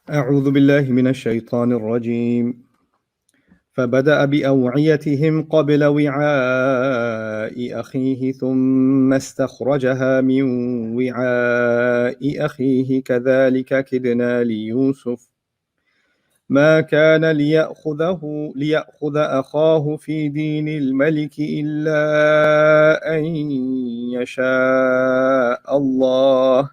أعوذ بالله من الشيطان الرجيم فبدأ بأوعيتهم قبل وعاء أخيه ثم استخرجها من وعاء أخيه كذلك كدنا ليوسف ما كان ليأخذ أخاه في دين الملك إلا أن يشاء الله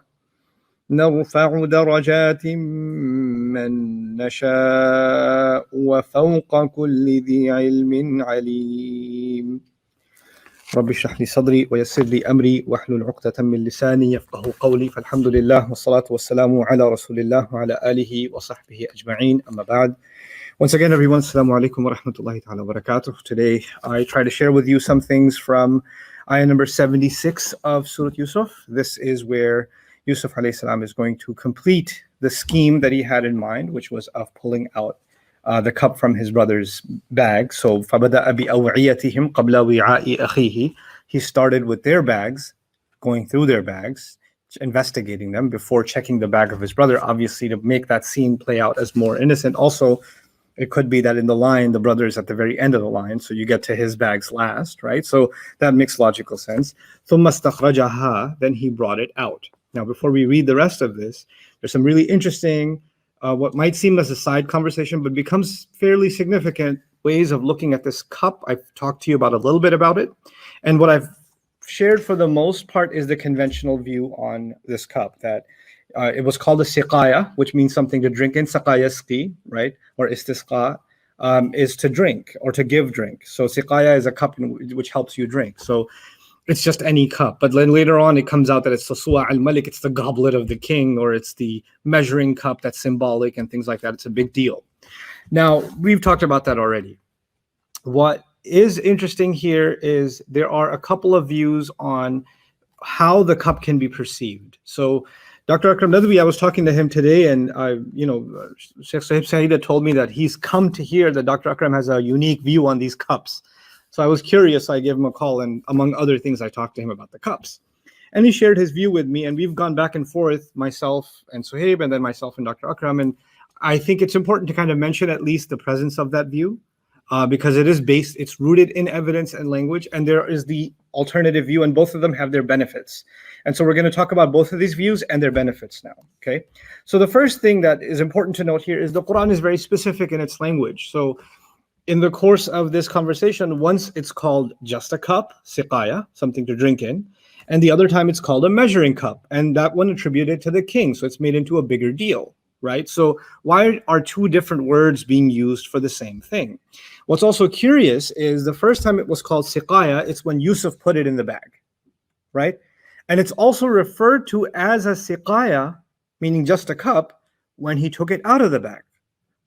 نرفع درجات من نشاء وفوق كل ذي علم عليم رب اشرح لي صدري ويسر لي أمري واحلل عقدة من لساني يفقه قولي فالحمد لله والصلاة والسلام على رسول الله وعلى آله وصحبه أجمعين أما بعد. Once again, everyone, assalamu alaikum wa rahmatullahi ta'ala wa barakatuh. Today, I try to share with you some things from ayah number 76 of Surah Yusuf. This is where Yusuf alayhi salam is going to complete the scheme that he had in mind, which was of pulling out the cup from his brother's bag. So, فَبَدَأَ بِأَوْعِيَتِهِمْ قَبْلَ وِعَاءِ أَخِيهِ. He started with their bags, going through their bags, investigating them before checking the bag of his brother, obviously to make that scene play out as more innocent. Also, it could be that in the line, the brother is at the very end of the line, so you get to his bags last, right? So that makes logical sense. ثُمَّ اسْتَخْرَجَهَا. Then he brought it out. Now, before we read the rest of this, there's some really interesting, what might seem as a side conversation, but becomes fairly significant ways of looking at this cup. I've talked to you about a little bit about it. And what I've shared for the most part is the conventional view on this cup, that it was called a siqaya, which means something to drink in. Saqaya ski, right? Or istisqa is to drink or to give drink. So siqaya is a cup which helps you drink. So it's just any cup. But then later on, it comes out that it's Suwa al-Malik, it's the goblet of the king, or it's the measuring cup that's symbolic and things like that. It's a big deal. Now, we've talked about that already. What is interesting here is there are a couple of views on how the cup can be perceived. So Dr. Akram Nadwi, I was talking to him today, and Sheikh Sahib Saeeda told me that he's come to hear that Dr. Akram has a unique view on these cups. So I was curious, so I gave him a call, and among other things, I talked to him about the cups. And he shared his view with me, and we've gone back and forth, myself and Suhaib, and then myself and Dr. Akram. And I think it's important to kind of mention at least the presence of that view, because it's rooted in evidence and language, and there is the alternative view, and both of them have their benefits. And so we're going to talk about both of these views and their benefits now, okay? So the first thing that is important to note here is the Quran is very specific in its language. So in the course of this conversation, once it's called just a cup, siqaya, something to drink in, and the other time it's called a measuring cup, and that one attributed to the king, so it's made into a bigger deal, right? So why are two different words being used for the same thing? What's also curious is the first time it was called siqaya, it's when Yusuf put it in the bag, right? And it's also referred to as a siqaya, meaning just a cup, when he took it out of the bag.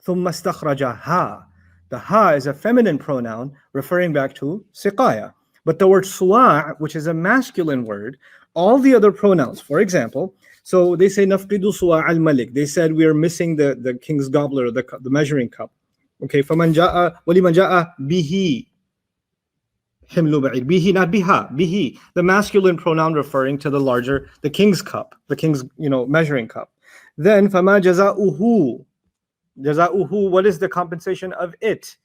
ثُمَّ اسْتَخْرَجَهَا. The ha is a feminine pronoun referring back to siqaya. But the word suwa', which is a masculine word, all the other pronouns, for example, so they say nafqidu suwa' al-malik. They said we are missing the king's goblet, or the measuring cup. Okay, فَمَنْ جَاءَ وَلِمَنْ جَاءَ بِهِ حِمْلُ بَعِيرٍ. Bihi, not biha, bihi. The masculine pronoun referring to the king's cup, the king's measuring cup. Then فَمَا جَزَاؤُهُ. Jaza'uhu, what is the compensation of it?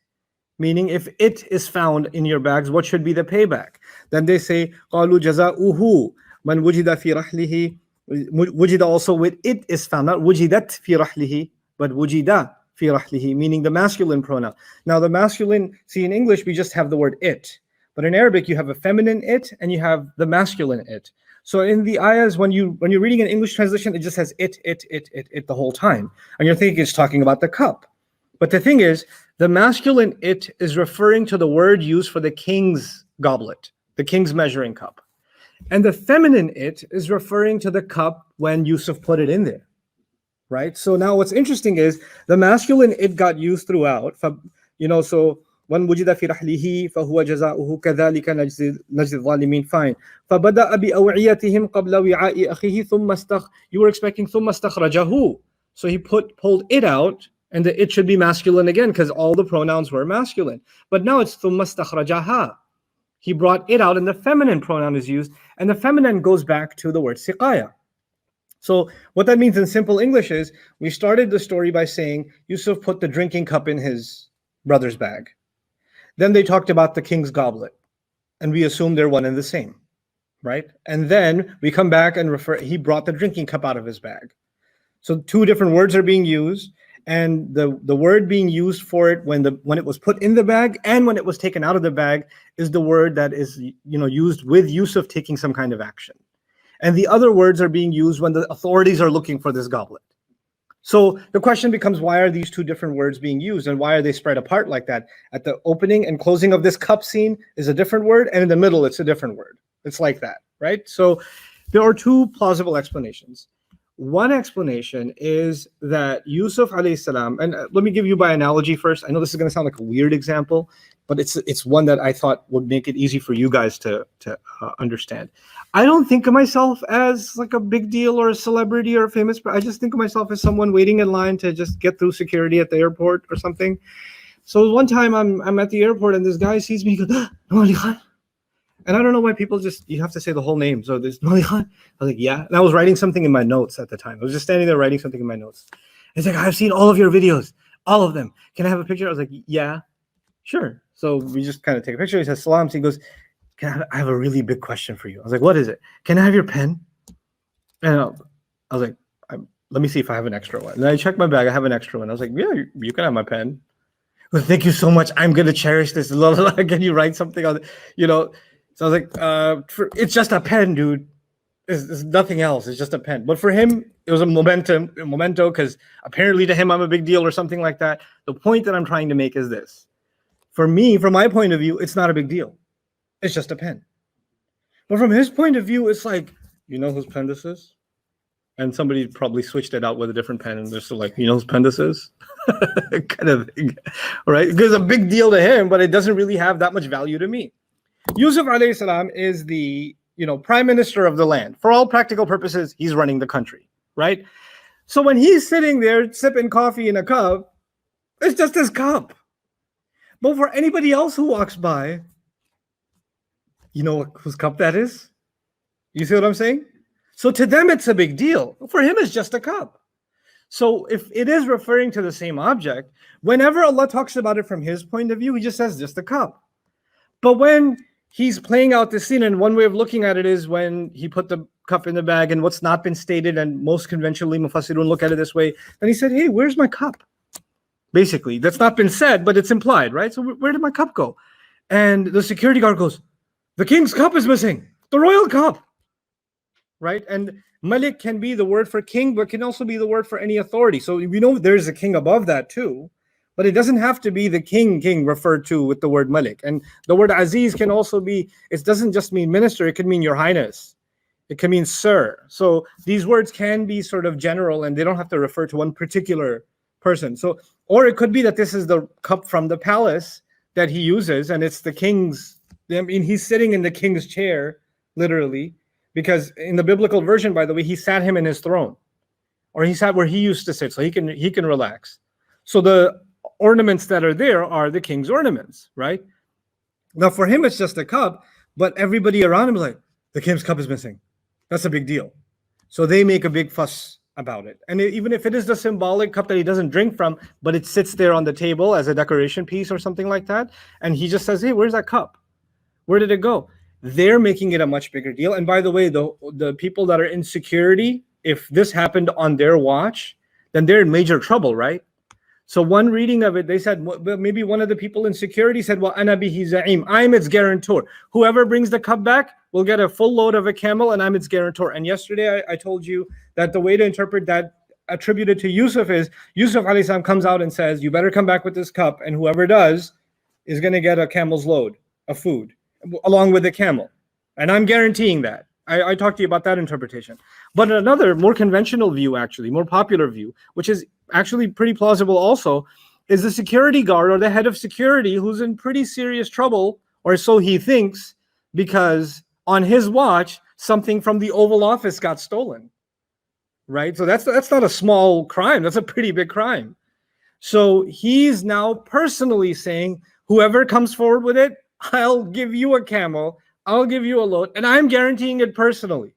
Meaning, if it is found in your bags, what should be the payback? Then they say, قَالُوا جَزَاؤُهُ مَنْ وُجِدَ فِي رَحْلِهِ. Wujida also with it is found, not wujidat fi rahlihi, but wujida fi rahlihi, meaning the masculine pronoun. Now the masculine, see in English, we just have the word it. But in Arabic, you have a feminine it and you have the masculine it. So in the ayahs, when you're reading an English translation, it just says it the whole time. And you're thinking it's talking about the cup. But the thing is, the masculine it is referring to the word used for the king's goblet, the king's measuring cup. And the feminine it is referring to the cup when Yusuf put it in there, right? So now what's interesting is the masculine it got used throughout. So وَمَنْ وُجِدَ فِي رَحْلِهِ فَهُوَ جَزَاؤُهُ كَذَلِكَ نَجْزِي الظَّالِمِينَ. Fine. فَبَدَأَ بِأَوْعِيَتِهِمْ قَبْلَ وِعَاءِ أَخِيهِ You were expecting ثُمَّ اسْتَخْرَجَهُ. So he pulled it out, and the it should be masculine again because all the pronouns were masculine. But now it's ثُمَّ اسْتَخْرَجَهَا. He brought it out, and the feminine pronoun is used, and the feminine goes back to the word siqaya. So what that means in simple English is we started the story by saying Yusuf put the drinking cup in his brother's bag. Then they talked about the king's goblet, and we assume they're one and the same, right? And then we come back and he brought the drinking cup out of his bag. So two different words are being used, and the word being used for it when it was put in the bag and when it was taken out of the bag is the word that is used with Yusuf taking some kind of action. And the other words are being used when the authorities are looking for this goblet. So the question becomes, why are these two different words being used, and why are they spread apart like that? At the opening and closing of this cup scene is a different word, and in the middle it's a different word. It's like that, right? So there are two plausible explanations. One explanation is that Yusuf alayhi salam, and let me give you by analogy first. I know this is going to sound like a weird example, but it's one that I thought would make it easy for you guys to understand. I don't think of myself as like a big deal or a celebrity or a famous, I just think of myself as someone waiting in line to just get through security at the airport or something. So one time I'm at the airport and this guy sees me, he goes, and I don't know why people you have to say the whole name. So there's Mali Khan. I was like, yeah. And I was writing something in my notes at the time. I was just standing there writing something in my notes. He's like, I've seen all of your videos, all of them. Can I have a picture? I was like, yeah, sure. So we just kind of take a picture. He says, salam. So he goes, I have a really big question for you. I was like, what is it? Can I have your pen? And I was like, let me see if I have an extra one. And I checked my bag. I have an extra one. I was like, yeah, you can have my pen. Well, thank you so much. I'm going to cherish this. Can you write something on it? So I was like, it's just a pen, dude. It's nothing else. It's just a pen. But for him, it was a memento, because apparently to him, I'm a big deal or something like that. The point that I'm trying to make is this. For me, from my point of view, it's not a big deal. It's just a pen. But from his point of view, it's like, you know whose pen this is? And somebody probably switched it out with a different pen, and they're still like, you know whose pen this is? Kind of thing, right? Because it's a big deal to him, but it doesn't really have that much value to me. Yusuf alayhi salam is the prime minister of the land. For all practical purposes, he's running the country, right? So when he's sitting there sipping coffee in a cup, it's just his cup. But for anybody else who walks by, you know whose cup that is? You see what I'm saying? So to them, it's a big deal. For him, it's just a cup. So if it is referring to the same object, whenever Allah talks about it from his point of view, he just says just a cup. But when he's playing out the scene, and one way of looking at it is when he put the cup in the bag, and what's not been stated, and most conventionally Mufassirun look at it this way, then he said, hey, where's my cup? Basically, that's not been said, but it's implied, right? So where did my cup go? And the security guard goes, the king's cup is missing, the royal cup, right? And Malik can be the word for king, but can also be the word for any authority. So we know there's a king above that too, but it doesn't have to be the king referred to with the word Malik. And the word Aziz can also be, it doesn't just mean minister, it could mean your highness. It can mean sir. So these words can be sort of general, and they don't have to refer to one particular person. So, or it could be that this is the cup from the palace that he uses, and it's the king's, I mean, he's sitting in the king's chair, literally, because in the biblical version, by the way, he sat him in his throne, or he sat where he used to sit, so he can relax. So the ornaments that are there are the king's ornaments, right? Now for him, it's just a cup, but everybody around him is like, the king's cup is missing. That's a big deal. So they make a big fuss about it. And even if it is the symbolic cup that he doesn't drink from, but it sits there on the table as a decoration piece or something like that, and he just says, hey, where's that cup? Where did it go? They're making it a much bigger deal. And by the way, the people that are in security, if this happened on their watch, then they're in major trouble, right? So one reading of it, they said, maybe one of the people in security said, well, ana bihi za'im, I'm its guarantor. Whoever brings the cup back will get a full load of a camel, and I'm its guarantor. And yesterday I told you that the way to interpret that attributed to Yusuf is, Yusuf alayhi salam comes out and says, you better come back with this cup, and whoever does is going to get a camel's load of food along with the camel. And I'm guaranteeing that. I talked to you about that interpretation. But another more conventional view, actually, more popular view, which is actually pretty plausible also, is the security guard or the head of security who's in pretty serious trouble, or so he thinks, because on his watch, something from the Oval Office got stolen, right? So that's not a small crime. That's a pretty big crime. So he's now personally saying, whoever comes forward with it, I'll give you a camel, I'll give you a load, and I'm guaranteeing it personally.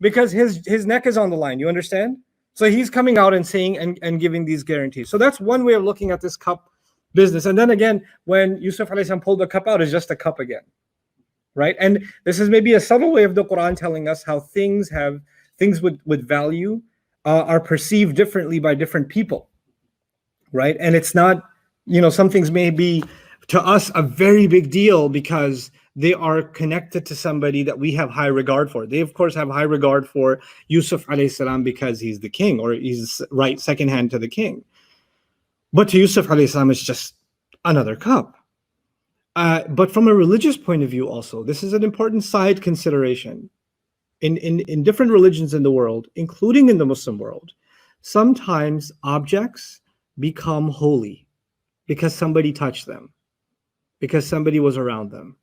because his neck is on the line. You understand? So he's coming out and saying and giving these guarantees. So that's one way of looking at this cup business. And then again, when Yusuf alayhi salam pulled the cup out, it's just a cup again, right? And this is maybe a subtle way of the Quran telling us how things with value are perceived differently by different people, right? And it's not, some things may be to us a very big deal because they are connected to somebody that we have high regard for. They of course have high regard for Yusuf alayhi salam because he's the king, or he's right second hand to the king. But to Yusuf alayhi salam, it's just another cup. But from a religious point of view also, this is an important side consideration. In different religions in the world, including in the Muslim world, sometimes objects become holy because somebody touched them, because somebody was around them,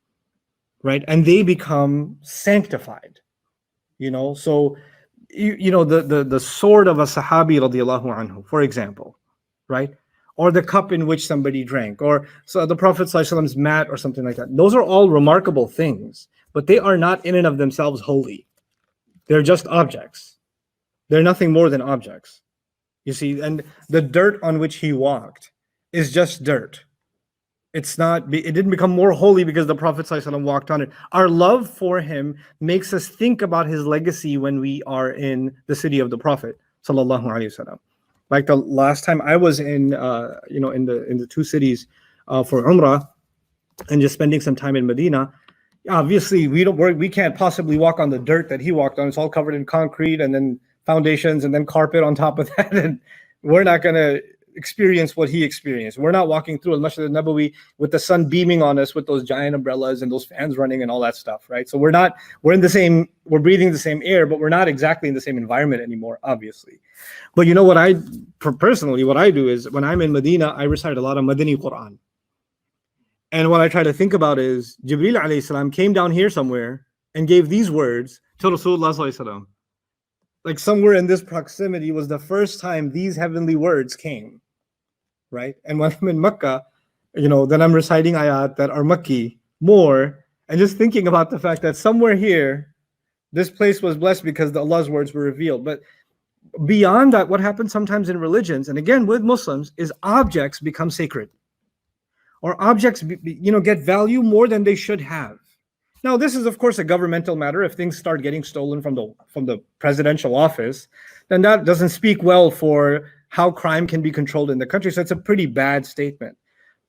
right? And they become sanctified, So, the sword of a Sahabi radiallahu anhu, for example, right? Or the cup in which somebody drank, or so the Prophet ﷺ's mat or something like that. Those are all remarkable things, but they are not in and of themselves holy. They're just objects. They're nothing more than objects. You see, and the dirt on which he walked is just dirt. It didn't become more holy because the Prophet ﷺ walked on it. Our love for him makes us think about his legacy when we are in the city of the Prophet ﷺ. Like the last time I was in the two cities for Umrah and just spending some time in Medina. Obviously, we can't possibly walk on the dirt that he walked on. It's all covered in concrete and then foundations and then carpet on top of that. And we're not going to experience what he experienced. We're not walking through Al-Masjid al-Nabawi with the sun beaming on us with those giant umbrellas and those fans running and all that stuff, right? So we're breathing the same air, but we're not exactly in the same environment anymore, obviously. But what I do is when I'm in Medina, I recite a lot of Madani Quran. And what I try to think about is Jibreel alayhi salam came down here somewhere and gave these words to Rasulullah sallallahu alaihi wasallam. Like somewhere in this proximity was the first time these heavenly words came, right? And when I'm in Mecca, then I'm reciting ayat that are Makki more, and just thinking about the fact that somewhere here, this place was blessed because Allah's words were revealed. But beyond that, what happens sometimes in religions, and again with Muslims, is objects become sacred. Or objects, get value more than they should have. Now, this is, of course, a governmental matter. If things start getting stolen from the presidential office, then that doesn't speak well for how crime can be controlled in the country. So it's a pretty bad statement.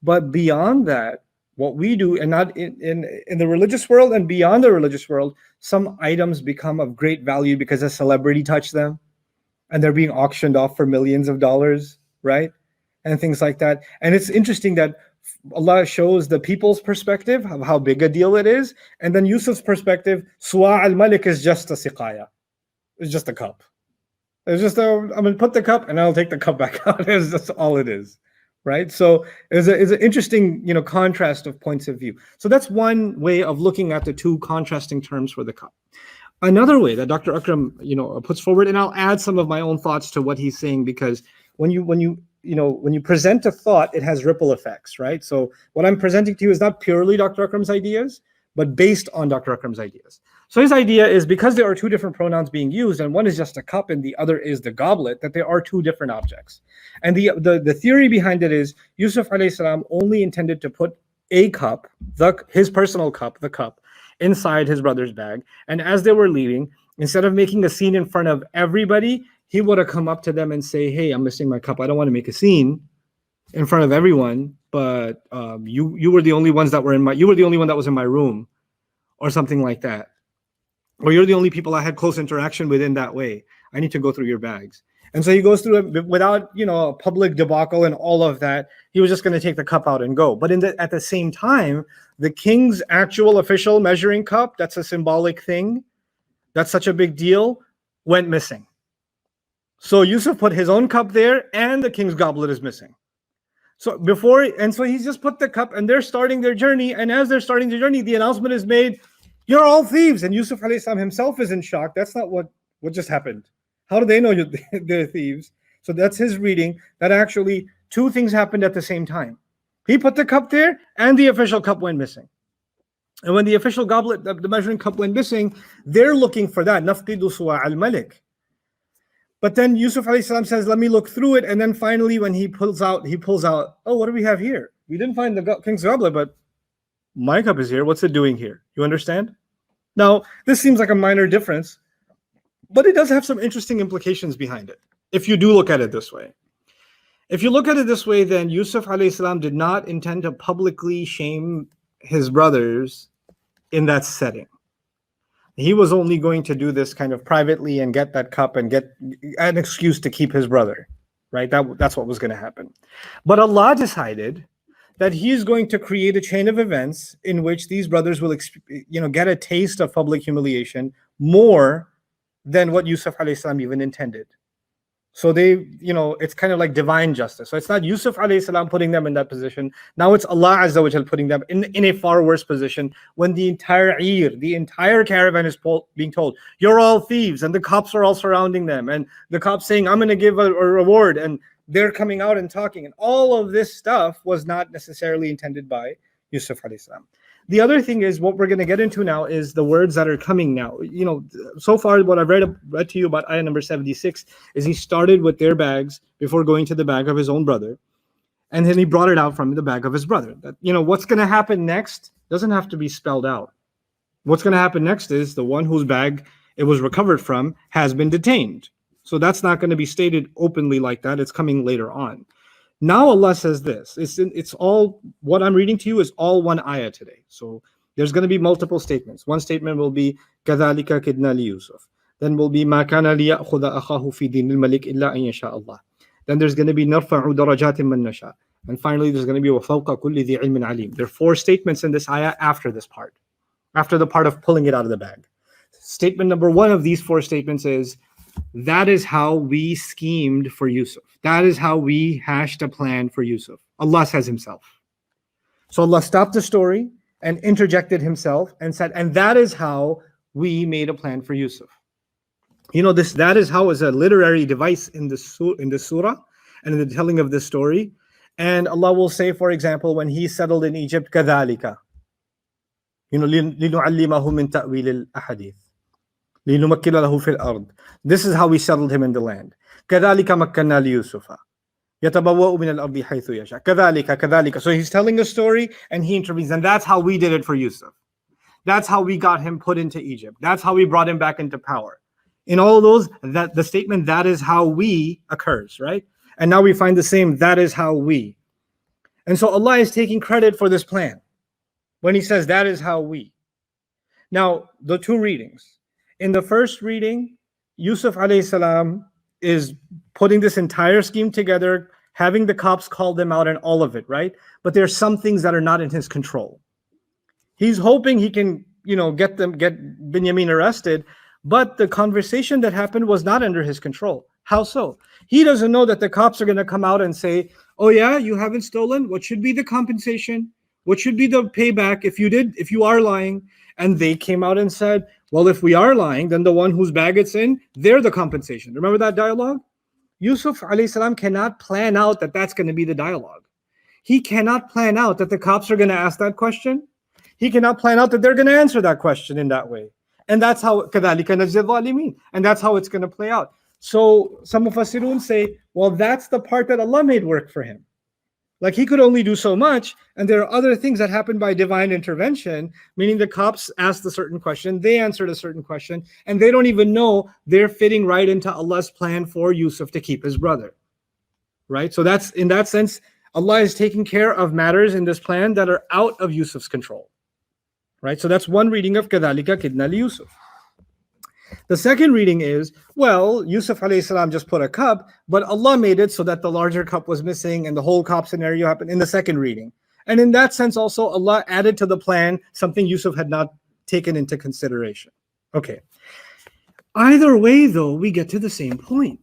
But beyond that, what we do, and not in the religious world and beyond the religious world, some items become of great value because a celebrity touched them, and they're being auctioned off for millions of dollars, right? And things like that. And it's interesting that Allah shows the people's perspective of how big a deal it is, and then Yusuf's perspective, Suwa al-Malik is just a siqaya. It's just a cup. It's just I'm going to put the cup and I'll take the cup back out. That's all it is, right? So it's an interesting, contrast of points of view. So that's one way of looking at the two contrasting terms for the cup. Another way that Dr. Akram, puts forward, and I'll add some of my own thoughts to what he's saying, because when you present a thought, it has ripple effects, right? So what I'm presenting to you is not purely Dr. Akram's ideas, but based on Dr. Akram's ideas. So his idea is, because there are two different pronouns being used, and one is just a cup and the other is the goblet, that there are two different objects. And the theory behind it is Yusuf alayhi salam only intended to put a cup, his personal cup, the cup, inside his brother's bag. And as they were leaving, instead of making a scene in front of everybody, he would have come up to them and say, "Hey, I'm missing my cup. I don't want to make a scene in front of everyone, but you were the only ones that were you were the only one that was in my room," or something like that. Or you're the only people I had close interaction with in that way. I need to go through your bags. And so he goes through it without, a public debacle and all of that. He was just going to take the cup out and go. But at the same time, the king's actual official measuring cup, that's a symbolic thing, that's such a big deal, went missing. So Yusuf put his own cup there, and the king's goblet is missing. So he's just put the cup, and they're starting their journey. And as they're starting their journey, the announcement is made, "You're all thieves." And Yusuf alayhi salam himself is in shock. That's not what just happened. How do they know they're thieves? So that's his reading, that actually two things happened at the same time. He put the cup there, and the official cup went missing. And when the official goblet, the measuring cup went missing, they're looking for that. نَفْقِدُ صُوَاعَ الْمَلِكِ. But then Yusuf alayhi salam says, let me look through it. And then finally, when he pulls out, oh, what do we have here? We didn't find the king's goblet, but my cup is here. What's it doing here? You understand? Now, this seems like a minor difference, but it does have some interesting implications behind it, if you do look at it this way. If you look at it this way, then Yusuf alayhi salam did not intend to publicly shame his brothers in that setting. He was only going to do this kind of privately and get that cup and get an excuse to keep his brother, right? That's what was going to happen. But Allah decided that He's going to create a chain of events in which these brothers will, get a taste of public humiliation more than what Yusuf alayhi salam even intended. So they, it's kind of like divine justice. So it's not Yusuf alayhi salam putting them in that position. Now it's Allah Azza wa Jal putting them in a far worse position when the entire caravan is being told, you're all thieves, and the cops are all surrounding them, and the cops saying, I'm going to give a reward, and they're coming out and talking. And all of this stuff was not necessarily intended by Yusuf alayhi salam. The other thing is, what we're going to get into now is the words that are coming now. So far what I've read to you about ayah number 76 is he started with their bags before going to the bag of his own brother, and then he brought it out from the bag of his brother. That, what's going to happen next doesn't have to be spelled out. What's going to happen next is the one whose bag it was recovered from has been detained. So that's not going to be stated openly like that. It's coming later on. Now Allah says this. It's all, what I'm reading to you is all one ayah today. So there's going to be multiple statements. One statement will be كَذَلِكَ كِدْنَا لِيُوسُفَ. Then will be مَا كَانَ لِيَأْخُذَ أَخَاهُ فِي دِينِ الْمَلِكِ إِلَّا أَن يَشَاءَ اللَّهُ. Then there's going to be نَرْفَعُ دَرَجَاتٍ مَنْ نَشَاءُ. And finally there's going to be وَفَوْقَ كُلِّ ذِي عِلْمٍ عَلِيمٍ. There are 4 statements in this ayah after this part, after the part of pulling it out of the bag. Statement number 1 of these 4 statements is, that is how we schemed for Yusuf. That is how we hashed a plan for Yusuf. Allah says Himself. So Allah stopped the story and interjected Himself and said, and that is how we made a plan for Yusuf. That is how is a literary device in the surah and in the telling of this story. And Allah will say, for example, when He settled in Egypt, كَذَلِكَ لِنُعَلِّمَهُ مِنْ تَأْوِيلِ الْأَحَادِيثِ. This is how we settled him in the land. كَذَلِكَ مَكَّنَّا لِيُوسُفَ يَتَبَوَّأُ مِنَ الْأَرْضِ حَيْثُ يَشَاءُ كَذَلِكَ. So He's telling a story and He intervenes. And that's how we did it for Yusuf. That's how we got him put into Egypt. That's how we brought him back into power. In all of those, that the statement, that is how we, occurs, right? And now we find the same, that is how we. And so Allah is taking credit for this plan when He says, that is how we. Now, the 2 readings. In the first reading, Yusuf alayhi salam is putting this entire scheme together, having the cops call them out and all of it, right? But there are some things that are not in his control. He's hoping he can, get Binyamin arrested, but the conversation that happened was not under his control. How so? He doesn't know that the cops are going to come out and say, oh yeah, you haven't stolen? What should be the compensation? What should be the payback if you are lying? And they came out and said, well, if we are lying, then the one whose bag it's in, they're the compensation. Remember that dialogue? Yusuf alayhi salam cannot plan out that that's going to be the dialogue. He cannot plan out that the cops are going to ask that question. He cannot plan out that they're going to answer that question in that way. And that's how كَذَلِكَ نَجْزِي الظَّالِمِينَ. And that's how it's going to play out. So some Mufassirun say, well, that's the part that Allah made work for him. Like he could only do so much, and there are other things that happen by divine intervention, meaning the cops asked a certain question, they answered a certain question, and they don't even know they're fitting right into Allah's plan for Yusuf to keep his brother. Right? So that's, in that sense, Allah is taking care of matters in this plan that are out of Yusuf's control. Right? So that's one reading of كَذَلِكَ كِدْنَا لِيُوسُفَ. The second reading is, well, Yusuf alayhi salam just put a cup, but Allah made it so that the larger cup was missing and the whole cup scenario happened in the second reading. And in that sense also, Allah added to the plan something Yusuf had not taken into consideration. Okay. Either way, though, we get to the same point.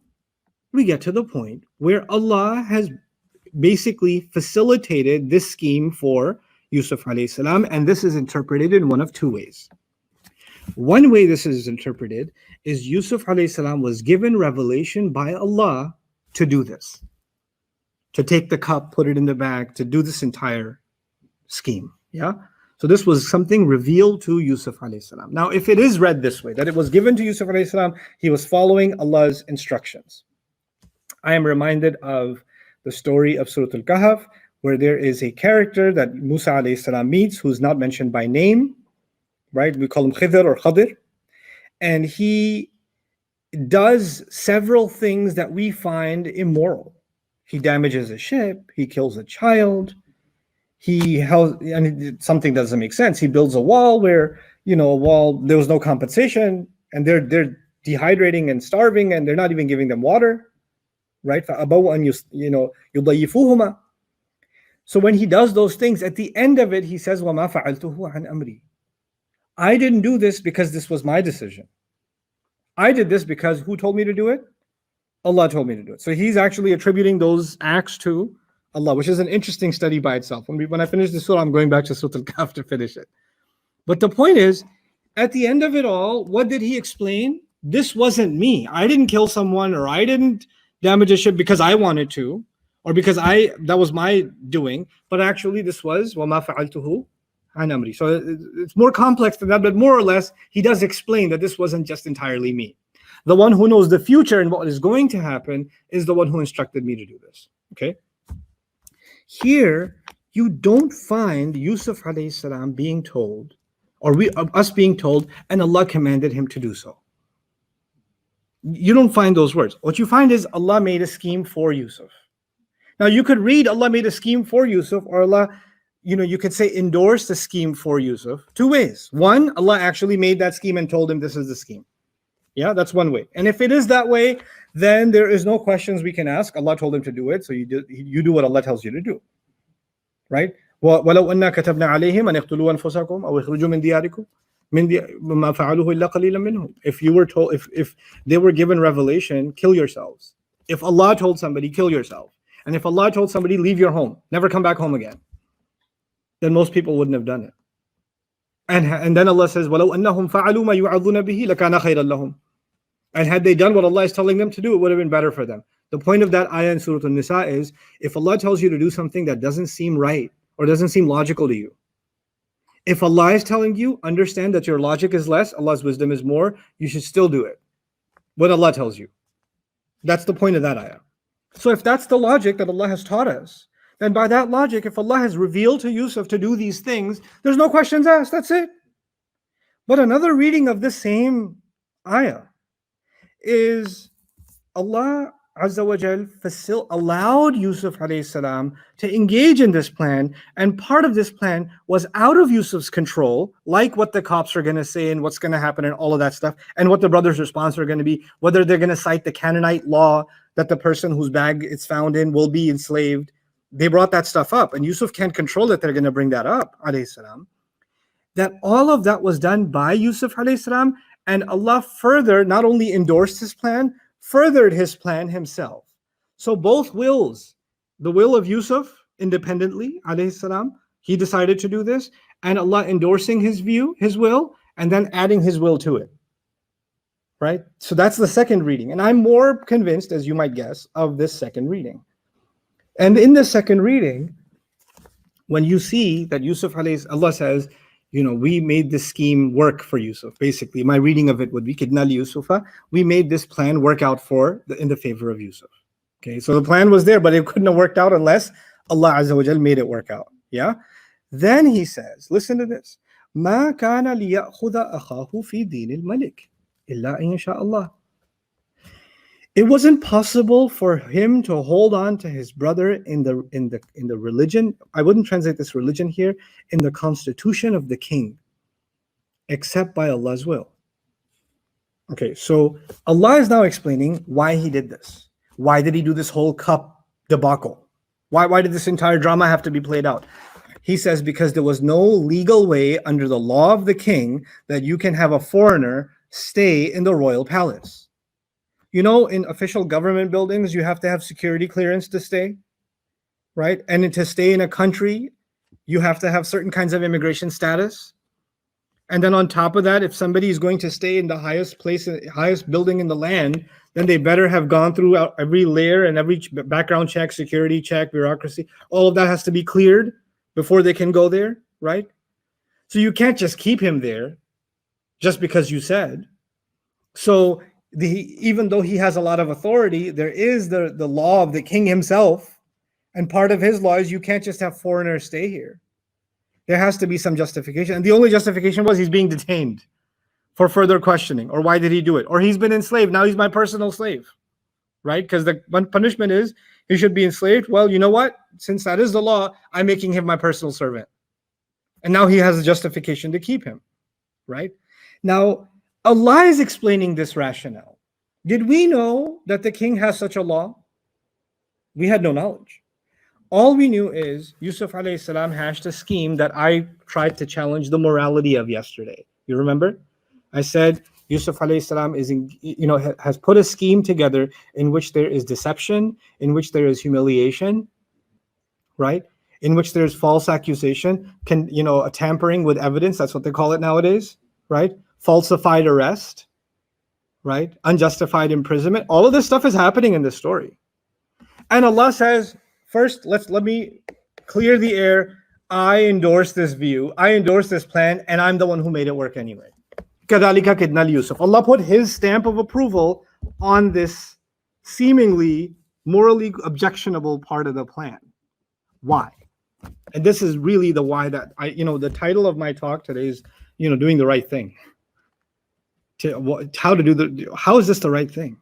We get to the point where Allah has basically facilitated this scheme for Yusuf alayhi salam, and this is interpreted in one of 2 ways. One way this is interpreted is Yusuf alayhi salam was given revelation by Allah to do this, to take the cup, put it in the bag, to do this entire scheme. Yeah. So this was something revealed to Yusuf alayhi salam. Now, if it is read this way, that it was given to Yusuf alayhi salam, he was following Allah's instructions. I am reminded of the story of Surah Al-Kahf, where there is a character that Musa alayhi salam meets who's not mentioned by name, right? We call him Khidr or Khadir. And he does several things that we find immoral. He damages a ship, he kills a child, something doesn't make sense. He builds a wall where, there was no compensation, and they're dehydrating and starving, and they're not even giving them water, right? So when he does those things, at the end of it, he says, وَمَا فَعَلْتُهُ عَنْ أَمْرِي. I didn't do this because this was my decision. I did this because who told me to do it? Allah told me to do it. So he's actually attributing those acts to Allah, which is an interesting study by itself. When I finish the surah, I'm going back to Surah Al-Kahf to finish it. But the point is, at the end of it all, what did he explain? This wasn't me. I didn't kill someone, or I didn't damage a ship because I wanted to, or because that was my doing. But actually, this was وَمَا فَعَلْتُهُ عَنْ أَمْرِي. So it's more complex than that, but more or less, he does explain that this wasn't just entirely me. The one who knows the future and what is going to happen is the one who instructed me to do this. Okay? Here, you don't find Yusuf alayhi salam being told, or us being told, and Allah commanded him to do so. You don't find those words. What you find is Allah made a scheme for Yusuf. Now, you could read Allah made a scheme for Yusuf, or Allah, you could say endorsed the scheme for Yusuf two ways. One, Allah actually made that scheme and told him this is the scheme. Yeah, that's one way. And if it is that way, then there is no questions we can ask. Allah told him to do it, so you do what Allah tells you to do. Right? وَلَوْ أَنَّا كَتَبْنَا عَلَيْهِمْ أَنْ يَقْتُلُوا أَنفُسَكُمْ أَوْ يَخْرُجُوا مِنْ دِيَارِكُمْ مَا فَعَلُوهُ إِلَّا قَلِيلًا مِنْهُمْ. If they were given revelation, kill yourselves. If Allah told somebody, kill yourself. And if Allah told somebody, leave your home, never come back home again, then most people wouldn't have done it. And then Allah says, وَلَوْ أَنَّهُمْ فَعَلُوا مَا يُوعَظُونَ بِهِ لَكَانَ خَيْرًا لَهُمْ. And had they done what Allah is telling them to do, it would have been better for them. The point of that ayah in Surah An-Nisa is, if Allah tells you to do something that doesn't seem right or doesn't seem logical to you, if Allah is telling you, understand that your logic is less, Allah's wisdom is more, you should still do it. What Allah tells you. That's the point of that ayah. So if that's the logic that Allah has taught us, then by that logic, if Allah has revealed to Yusuf to do these things, there's no questions asked, that's it. But another reading of the same ayah is Allah Azza wa Jal allowed Yusuf alayhi salam to engage in this plan, and part of this plan was out of Yusuf's control, like what the cops are going to say and what's going to happen and all of that stuff, and what the brothers' response are going to be, whether they're going to cite the Canaanite law that the person whose bag it's found in will be enslaved. They brought that stuff up, and Yusuf can't control that they're going to bring that up, alayhi salam. That all of that was done by Yusuf alayhi salam, and Allah further not only endorsed his plan, furthered his plan himself. So both wills, the will of Yusuf independently, alayhi salam, he decided to do this, and Allah endorsing his will, and then adding his will to it. Right? So that's the second reading. And I'm more convinced, as you might guess, of this second reading. And in the second reading, when you see that Yusuf alayhi, Allah says, we made this scheme work for Yusuf. Basically, my reading of it would be, Kidna li Yusufa, we made this plan work out in the favor of Yusuf. Okay, so the plan was there, but it couldn't have worked out unless Allah Azza wa Jal made it work out. Yeah? Then he says, listen to this. Ma kana liya'khudha akhahu fi din al-malik illa in yasha Allah. It wasn't possible for him to hold on to his brother in the religion. I wouldn't translate this religion here, in the constitution of the king, except by Allah's will. Okay, so Allah is now explaining why he did this. Why did he do this whole cup debacle? Why did this entire drama have to be played out? He says because there was no legal way under the law of the king that you can have a foreigner stay in the royal palace. In official government buildings, you have to have security clearance to stay, right? And to stay in a country, you have to have certain kinds of immigration status. And then on top of that, if somebody is going to stay in the highest building in the land, then they better have gone through every layer and every background check, security check, bureaucracy. All of that has to be cleared before they can go there, right? So you can't just keep him there just because you said. So even though he has a lot of authority, there is the law of the king himself. And part of his law is you can't just have foreigners stay here. There has to be some justification. And the only justification was he's being detained for further questioning. Or why did he do it? Or he's been enslaved. Now he's my personal slave. Right? Because the punishment is he should be enslaved. Well, you know what? Since that is the law, I'm making him my personal servant. And now he has a justification to keep him. Right? Now, Allah is explaining this rationale. Did we know that the king has such a law? We had no knowledge. All we knew is Yusuf alayhi salam hashed a scheme that I tried to challenge the morality of yesterday. You remember? I said Yusuf alayhi salam has put a scheme together in which there is deception, in which there is humiliation, right? In which there's false accusation, a tampering with evidence. That's what they call it nowadays, right? Falsified arrest, right? Unjustified imprisonment. All of this stuff is happening in this story. And Allah says, first, let me clear the air. I endorse this view. I endorse this plan, and I'm the one who made it work anyway. كَذَلِكَ كِدْنَا لِيُوسُفَ. Allah put his stamp of approval on this seemingly morally objectionable part of the plan. Why? And this is really the why that the title of my talk today is, doing the right thing. How is this the right thing?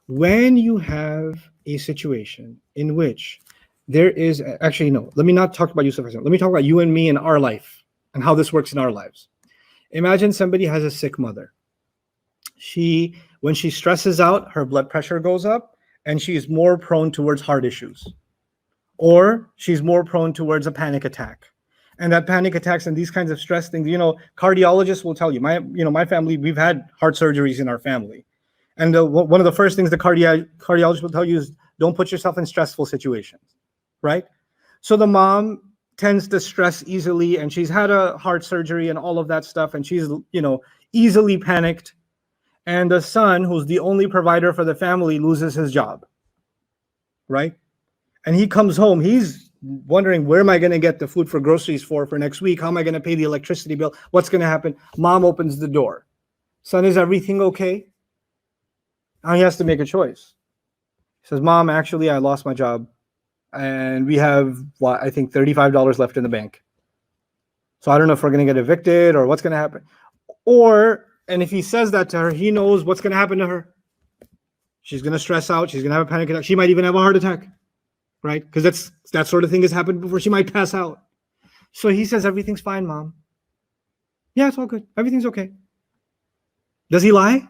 When you have a situation in which there is, let me not talk about Yusuf. Let me talk about you and me in our life and how this works in our lives. Imagine somebody has a sick mother. When she stresses out, her blood pressure goes up and she's more prone towards heart issues. Or she's more prone towards a panic attack. And that panic attacks and these kinds of stress things, cardiologists will tell you. My family, we've had heart surgeries in our family. And one of the first things the cardiologist will tell you is don't put yourself in stressful situations, right? So the mom tends to stress easily, and she's had a heart surgery and all of that stuff, and she's, easily panicked. And the son, who's the only provider for the family, loses his job, right? And he comes home, he's wondering, where am I going to get the food for groceries for next week? How am I going to pay the electricity bill? What's going to happen? Mom opens the door. Son, is everything okay? Now he has to make a choice. He says, Mom, actually, I lost my job. And we have, I think $35 left in the bank. So I don't know if we're going to get evicted or what's going to happen. And if he says that to her, he knows what's going to happen to her. She's going to stress out. She's going to have a panic attack. She might even have a heart attack, right? Because that sort of thing has happened before. She might pass out. So he says, everything's fine, Mom. Yeah, it's all good. Everything's okay. Does he lie?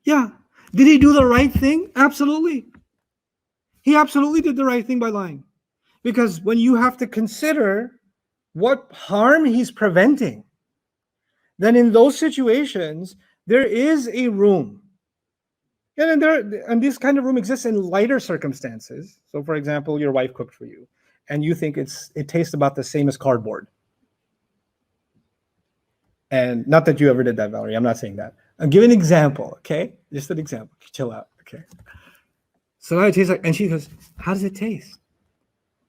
Yeah. Did he do the right thing? Absolutely. He absolutely did the right thing by lying. Because when you have to consider what harm he's preventing, then in those situations, there is a room. And this kind of room exists in lighter circumstances. So for example, your wife cooked for you and you think it tastes about the same as cardboard. And not that you ever did that, Valerie. I'm not saying that. I'll give an example, okay? Just an example. Chill out, okay? So now it tastes like, and she goes, how does it taste?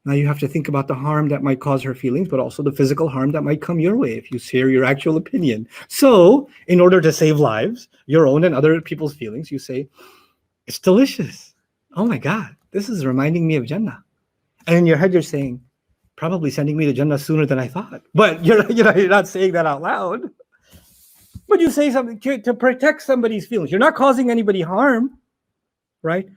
Now you have to think about the harm that might cause her feelings, but also the physical harm that might come your way if you share your actual opinion. So in order to save lives, your own and other people's feelings, you say, it's delicious. Oh my God, this is reminding me of Jannah. And in your head, you're saying, probably sending me to Jannah sooner than I thought. But you're not saying that out loud. But you say something to protect somebody's feelings. You're not causing anybody harm, right?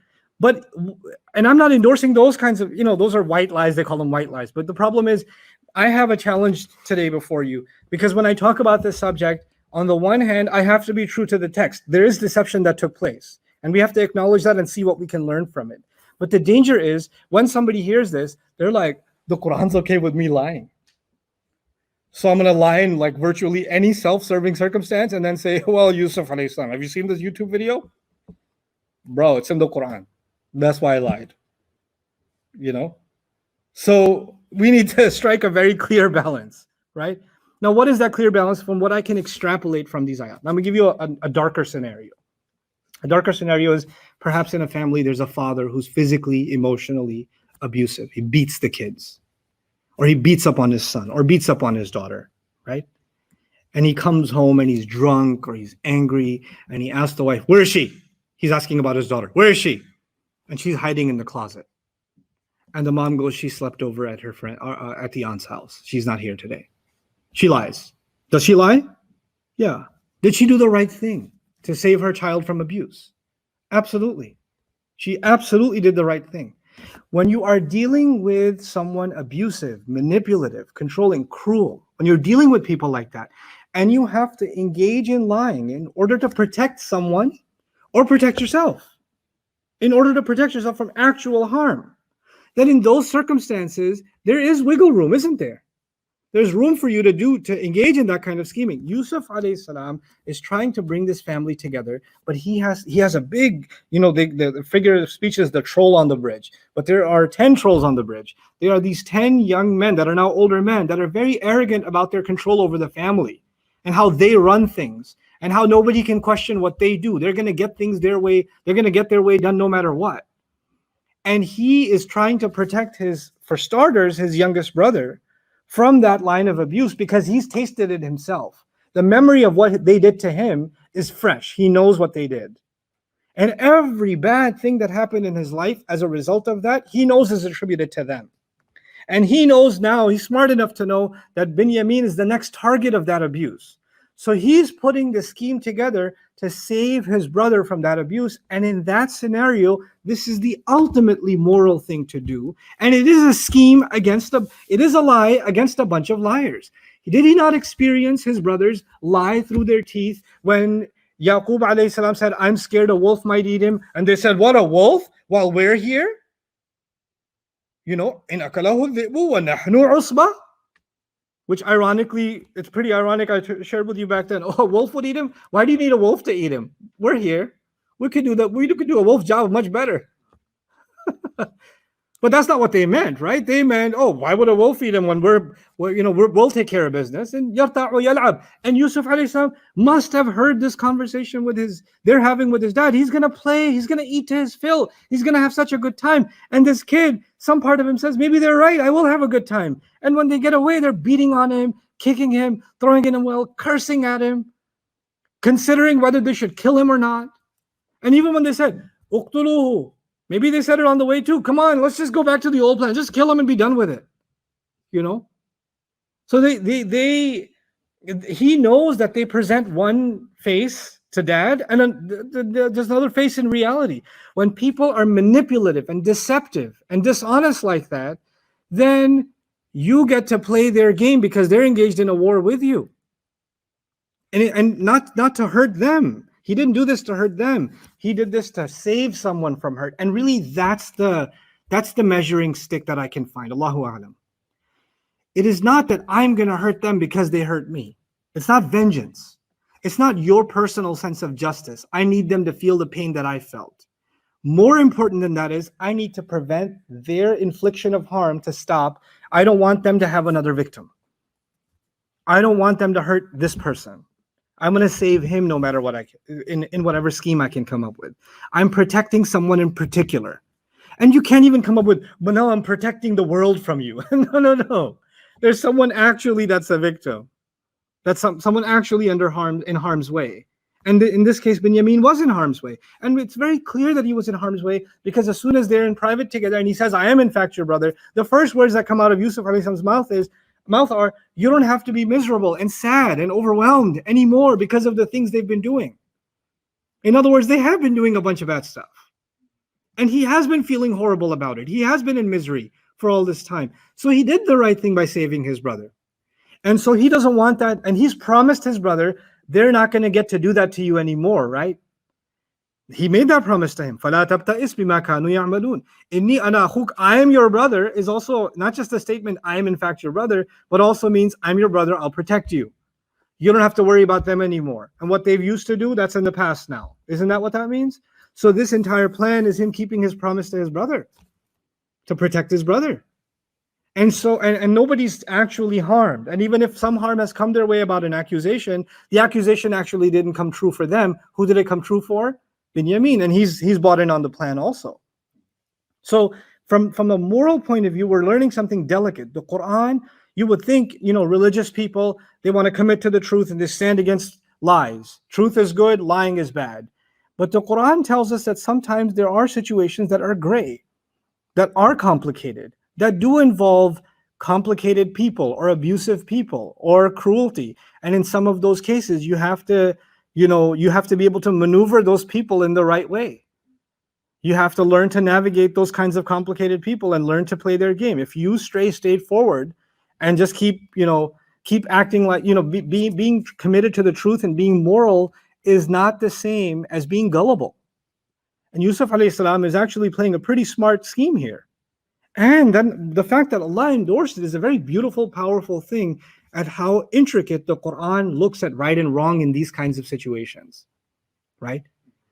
And I'm not endorsing those kinds of, those are white lies. They call them white lies. But the problem is, I have a challenge today before you, because when I talk about this subject, on the one hand, I have to be true to the text. There is deception that took place, and we have to acknowledge that and see what we can learn from it. But the danger is when somebody hears this, they're like, the Quran's okay with me lying. So I'm going to lie in like virtually any self-serving circumstance and then say, well, Yusuf alayhi salam, have you seen this YouTube video? Bro, it's in the Quran. That's why I lied. So we need to strike a very clear balance, right? Now, what is that clear balance from what I can extrapolate from these ayat? Now, I'm going to give you a darker scenario. A darker scenario is perhaps in a family, there's a father who's physically, emotionally abusive. He beats the kids, or he beats up on his son, or beats up on his daughter, right? And he comes home and he's drunk or he's angry and he asks the wife, where is she? He's asking about his daughter. Where is she? And she's hiding in the closet. And the mom goes, she slept over at her friend, at the aunt's house. She's not here today. She lies. Does she lie? Yeah. Did she do the right thing to save her child from abuse? Absolutely. She absolutely did the right thing. When you are dealing with someone abusive, manipulative, controlling, cruel, when you're dealing with people like that, and you have to engage in lying in order to protect someone or protect yourself, in order to protect yourself from actual harm, then in those circumstances, there is wiggle room, isn't there? There's room for you to engage in that kind of scheming. Yusuf alayhi salam is trying to bring this family together, but he has a big, the figure of speech is the troll on the bridge. But there are 10 trolls on the bridge. There are these 10 young men that are now older men that are very arrogant about their control over the family and how they run things and how nobody can question what they do. They're going to get things their way. They're going to get their way done no matter what. And he is trying to protect for starters, his youngest brother from that line of abuse because he's tasted it himself. The memory of what they did to him is fresh. He knows what they did. And every bad thing that happened in his life as a result of that, he knows is attributed to them. And he knows now, he's smart enough to know that Binyamin is the next target of that abuse. So he's putting the scheme together to save his brother from that abuse. And in that scenario, this is the ultimately moral thing to do. And it is a scheme it is a lie against a bunch of liars. Did he not experience his brothers lie through their teeth when Yaqub alayhi salam said, I'm scared a wolf might eat him? And they said, what, a wolf? While we're here? In akalahu dhi'bu wa nahnu usba. Which ironically, it's pretty ironic. I shared with you back then. Oh, a wolf would eat him? Why do you need a wolf to eat him? We're here. We could do that. We could do a wolf job much better. But that's not what they meant, right? They meant, oh, why would a wolf eat him when we'll take care of business? And yarta'u yal'ab. And Yusuf alayhi salam must have heard this conversation they're having with his dad. He's gonna play. He's gonna eat to his fill. He's gonna have such a good time. And this kid, some part of him says, maybe they're right. I will have a good time. And when they get away, they're beating on him, kicking him, throwing in a well, cursing at him, considering whether they should kill him or not. And even when they said, uqtuluhu, maybe they said it on the way too. Come on, let's just go back to the old plan. Just kill him and be done with it. So he knows that they present one face to dad and then there's another face in reality. When people are manipulative and deceptive and dishonest like that, then you get to play their game because they're engaged in a war with you. And not to hurt them. He didn't do this to hurt them. He did this to save someone from hurt. And really, that's the measuring stick that I can find. Allahu a'lam. It is not that I'm going to hurt them because they hurt me. It's not vengeance. It's not your personal sense of justice. I need them to feel the pain that I felt. More important than that is I need to prevent their infliction of harm to stop. I don't want them to have another victim. I don't want them to hurt this person. I'm going to save him no matter what in whatever scheme I can come up with. I'm protecting someone in particular. And you can't even come up with, but no, I'm protecting the world from you. No. There's someone actually that's a victim. That's someone actually in harm's way. And in this case, Binyamin was in harm's way. And it's very clear that he was in harm's way because as soon as they're in private together and he says, I am in fact your brother, the first words that come out of Yusuf alayhi salam's mouth are, you don't have to be miserable and sad and overwhelmed anymore because of the things they've been doing. In other words, they have been doing a bunch of bad stuff. And he has been feeling horrible about it. He has been in misery for all this time. So he did the right thing by saving his brother. And so he doesn't want that. And he's promised his brother, they're not going to get to do that to you anymore, right? He made that promise to him. فَلَا تَبْتَئِسْ بِمَا كَانُوا يَعْمَلُونَ إِنِّي أَنَا أَخُوكَ, I am your brother, is also not just a statement, I am in fact your brother, but also means I'm your brother, I'll protect you. You don't have to worry about them anymore. And what they've used to do, that's in the past now. Isn't that what that means? So this entire plan is him keeping his promise to his brother, to protect his brother. And so, and nobody's actually harmed. And even if some harm has come their way about an accusation, the accusation actually didn't come true for them. Who did it come true for? Binyamin, and he's bought in on the plan also. So from a moral point of view, we're learning something delicate. The Quran You would think, religious people, they want to commit to the truth and they stand against lies. Truth is good, lying is bad. But the Quran tells us that sometimes there are situations that are gray, that are complicated, that do involve complicated people or abusive people or cruelty. And in some of those cases, you have to be able to maneuver those people in the right way. You have to learn to navigate those kinds of complicated people and learn to play their game. If you stay forward and just keep acting like, being committed to the truth and being moral is not the same as being gullible. And Yusuf alayhi salam is actually playing a pretty smart scheme here. And then the fact that Allah endorsed it is a very beautiful, powerful thing at how intricate the Quran looks at right and wrong in these kinds of situations, right?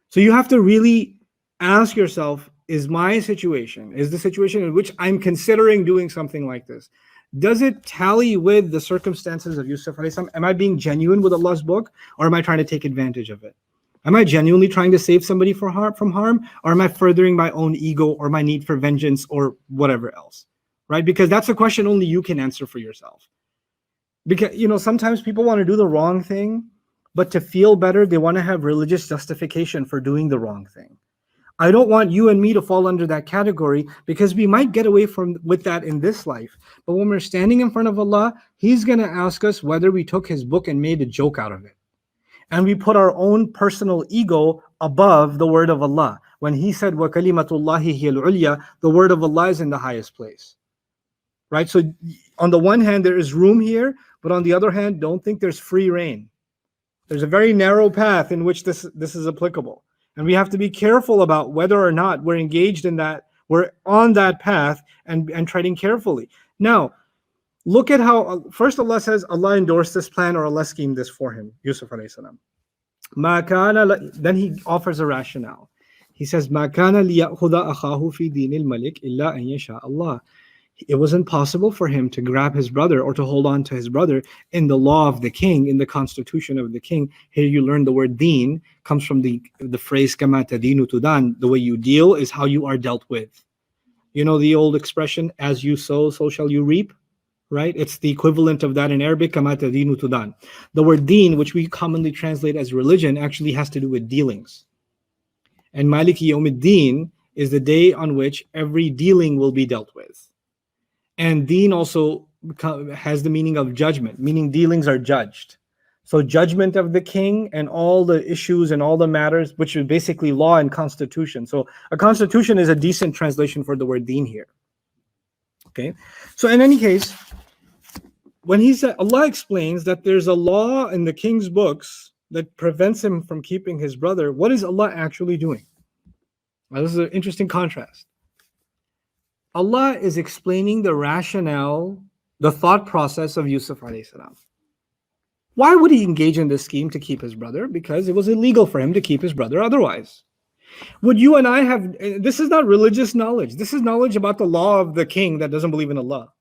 So you have to really ask yourself, is the situation in which I'm considering doing something like this, does it tally with the circumstances of Yusuf alayhi salam? Am I being genuine with Allah's book, or am I trying to take advantage of it? Am I genuinely trying to save somebody from harm, or am I furthering my own ego or my need for vengeance or whatever else, right? Because that's a question only you can answer for yourself. Because, sometimes people want to do the wrong thing, but to feel better, they want to have religious justification for doing the wrong thing. I don't want you and me to fall under that category, because we might get away with that in this life. But when we're standing in front of Allah, He's going to ask us whether we took His book and made a joke out of it. And we put our own personal ego above the word of Allah. When He said, وَكَلِمَةُ اللَّهِ هِيَ الْعُلْيَا, the word of Allah is in the highest place. Right? So on the one hand, there is room here, but on the other hand, don't think there's free reign. There's a very narrow path in which this is applicable. And we have to be careful about whether or not we're engaged in that, we're on that path and treading carefully. Now, look at how, first Allah says, Allah endorsed this plan, or Allah schemed this for him, Yusuf alayhi salam. Then he offers a rationale. He says, مَا كَانَ لِيَأْخُذَ أَخَاهُ فِي دِينِ الْمَلِكِ إِلَّا أَن يَشَاءَ اللَّهُ. It wasn't possible for him to grab his brother or to hold on to his brother in the law of the king, in the constitution of the king. Here you learn the word deen comes from the phrase كَمَا تَدِينُ تُدَانُ. The way you deal is how you are dealt with. You know the old expression, as you sow, so shall you reap? Right? It's the equivalent of that in Arabic, كَمَا تَدِينُ تُدَانُ. The word deen, which we commonly translate as religion, actually has to do with dealings. And Maliki Yawmiddin is the day on which every dealing will be dealt with. And deen also has the meaning of judgment, meaning dealings are judged. So judgment of the king and all the issues and all the matters, which is basically law and constitution. So a constitution is a decent translation for the word deen here. Okay. So in any case, when he said, Allah explains that there's a law in the king's books that prevents him from keeping his brother, what is Allah actually doing? Now, this is an interesting contrast. Allah is explaining the rationale, the thought process of Yusuf alayhi salam. Why would he engage in this scheme to keep his brother? Because it was illegal for him to keep his brother otherwise. Would you and I have, this is not religious knowledge. This is knowledge about the law of the king that doesn't believe in Allah.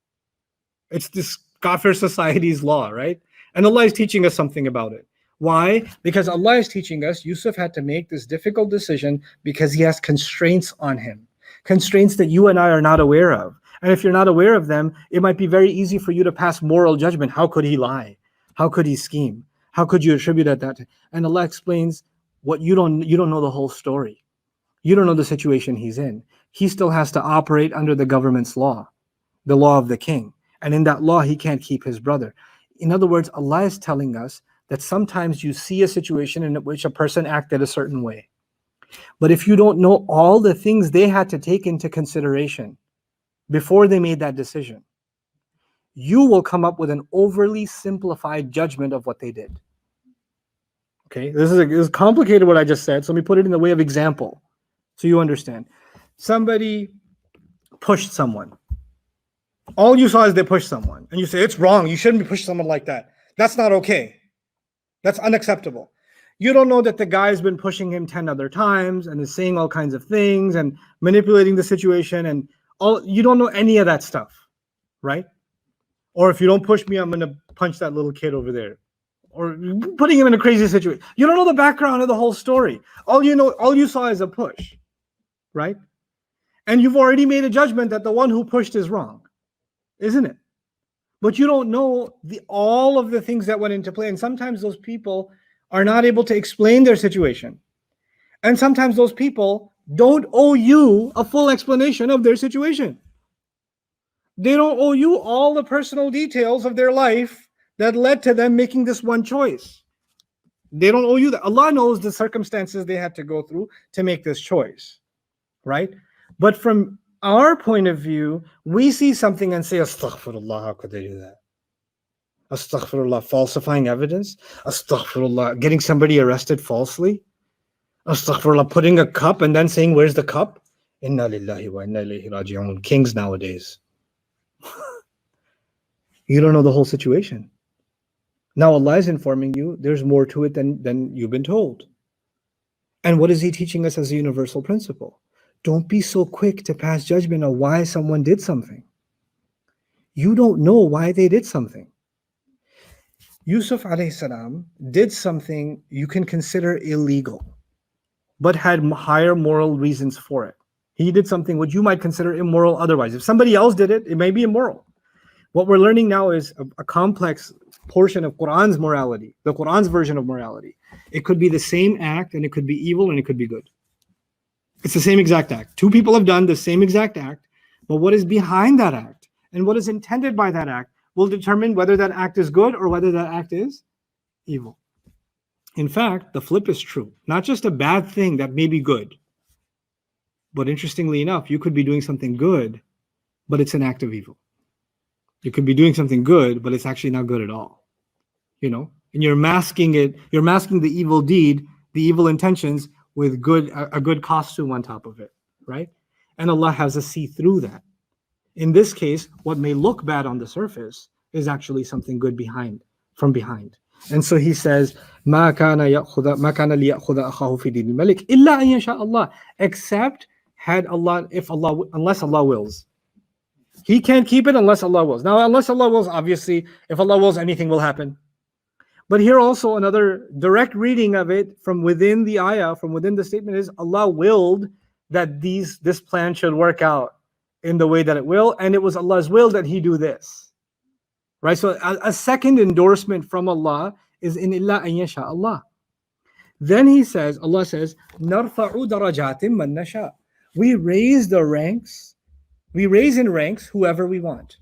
It's this kafir society's law, right? And Allah is teaching us something about it. Why? Because Allah is teaching us Yusuf had to make this difficult decision because he has constraints on him. Constraints that you and I are not aware of. And if you're not aware of them, it might be very easy for you to pass moral judgment. How could he lie? How could he scheme? How could you attribute that? And Allah explains what you don't know the whole story. You don't know the situation he's in. He still has to operate under the government's law, the law of the king. And in that law, he can't keep his brother. In other words, Allah is telling us that sometimes you see a situation in which a person acted a certain way. But if you don't know all the things they had to take into consideration before they made that decision, you will come up with an overly simplified judgment of what they did. Okay, this is complicated what I just said, so let me put it in the way of example so you understand. Somebody pushed someone. All you saw is they pushed someone, and you say, it's wrong, you shouldn't be pushing someone like that. That's not okay. That's unacceptable. You don't know that the guy's been pushing him 10 other times and is saying all kinds of things and manipulating the situation, and you don't know any of that stuff, right? Or if you don't push me, I'm going to punch that little kid over there. Or putting him in a crazy situation. You don't know the background of the whole story. All you saw is a push, right? And you've already made a judgment that the one who pushed is wrong, isn't it? but you don't know all of the things that went into play. And sometimes those people are not able to explain their situation. And sometimes those people don't owe you a full explanation of their situation. They don't owe you all the personal details of their life that led to them making this one choice. They don't owe you that. Allah knows the circumstances they had to go through to make this choice, right? But from our point of view, we see something and say, Astaghfirullah, how could they do that? Astaghfirullah, falsifying evidence. Astaghfirullah, getting somebody arrested falsely. Astaghfirullah, putting a cup and then saying, where's the cup? Inna lillahi wa inna ilayhi raji'un. Kings nowadays. You don't know the whole situation. Now Allah is informing you there's more to it than you've been told. And what is He teaching us as a universal principle? Don't be so quick to pass judgment on why someone did something. You don't know why they did something. Yusuf alayhi salam did something you can consider illegal, but had higher moral reasons for it. He did something which you might consider immoral otherwise. If somebody else did it, it may be immoral. What we're learning now is a complex portion of Quran's morality, the Quran's version of morality. It could be the same act and it could be evil and it could be good. It's the same exact act. Two people have done the same exact act, but what is behind that act and what is intended by that act will determine whether that act is good or whether that act is evil. In fact, the flip is true. Not just a bad thing that may be good, but interestingly enough, you could be doing something good, but it's an act of evil. You could be doing something good, but it's actually not good at all. You know, and you're masking it. You're masking the evil deed, the evil intentions, with a good costume on top of it, right? And Allah has us see through that. In this case, what may look bad on the surface is actually something good from behind. And so He says, "Ma kana liya'khudha akhahu fi din al-malik illa an yasha Allah," except unless Allah wills. He can't keep it unless Allah wills. Now, unless Allah wills, obviously, if Allah wills, anything will happen. But here also another direct reading of it from within the ayah, from within the statement is Allah willed that this plan should work out in the way that it will, and it was Allah's will that He do this. Right? So a second endorsement from Allah is in illa an yasha Allah. Then Allah says, "Narfa'u darajatim man nasha." We raise in ranks whoever we want.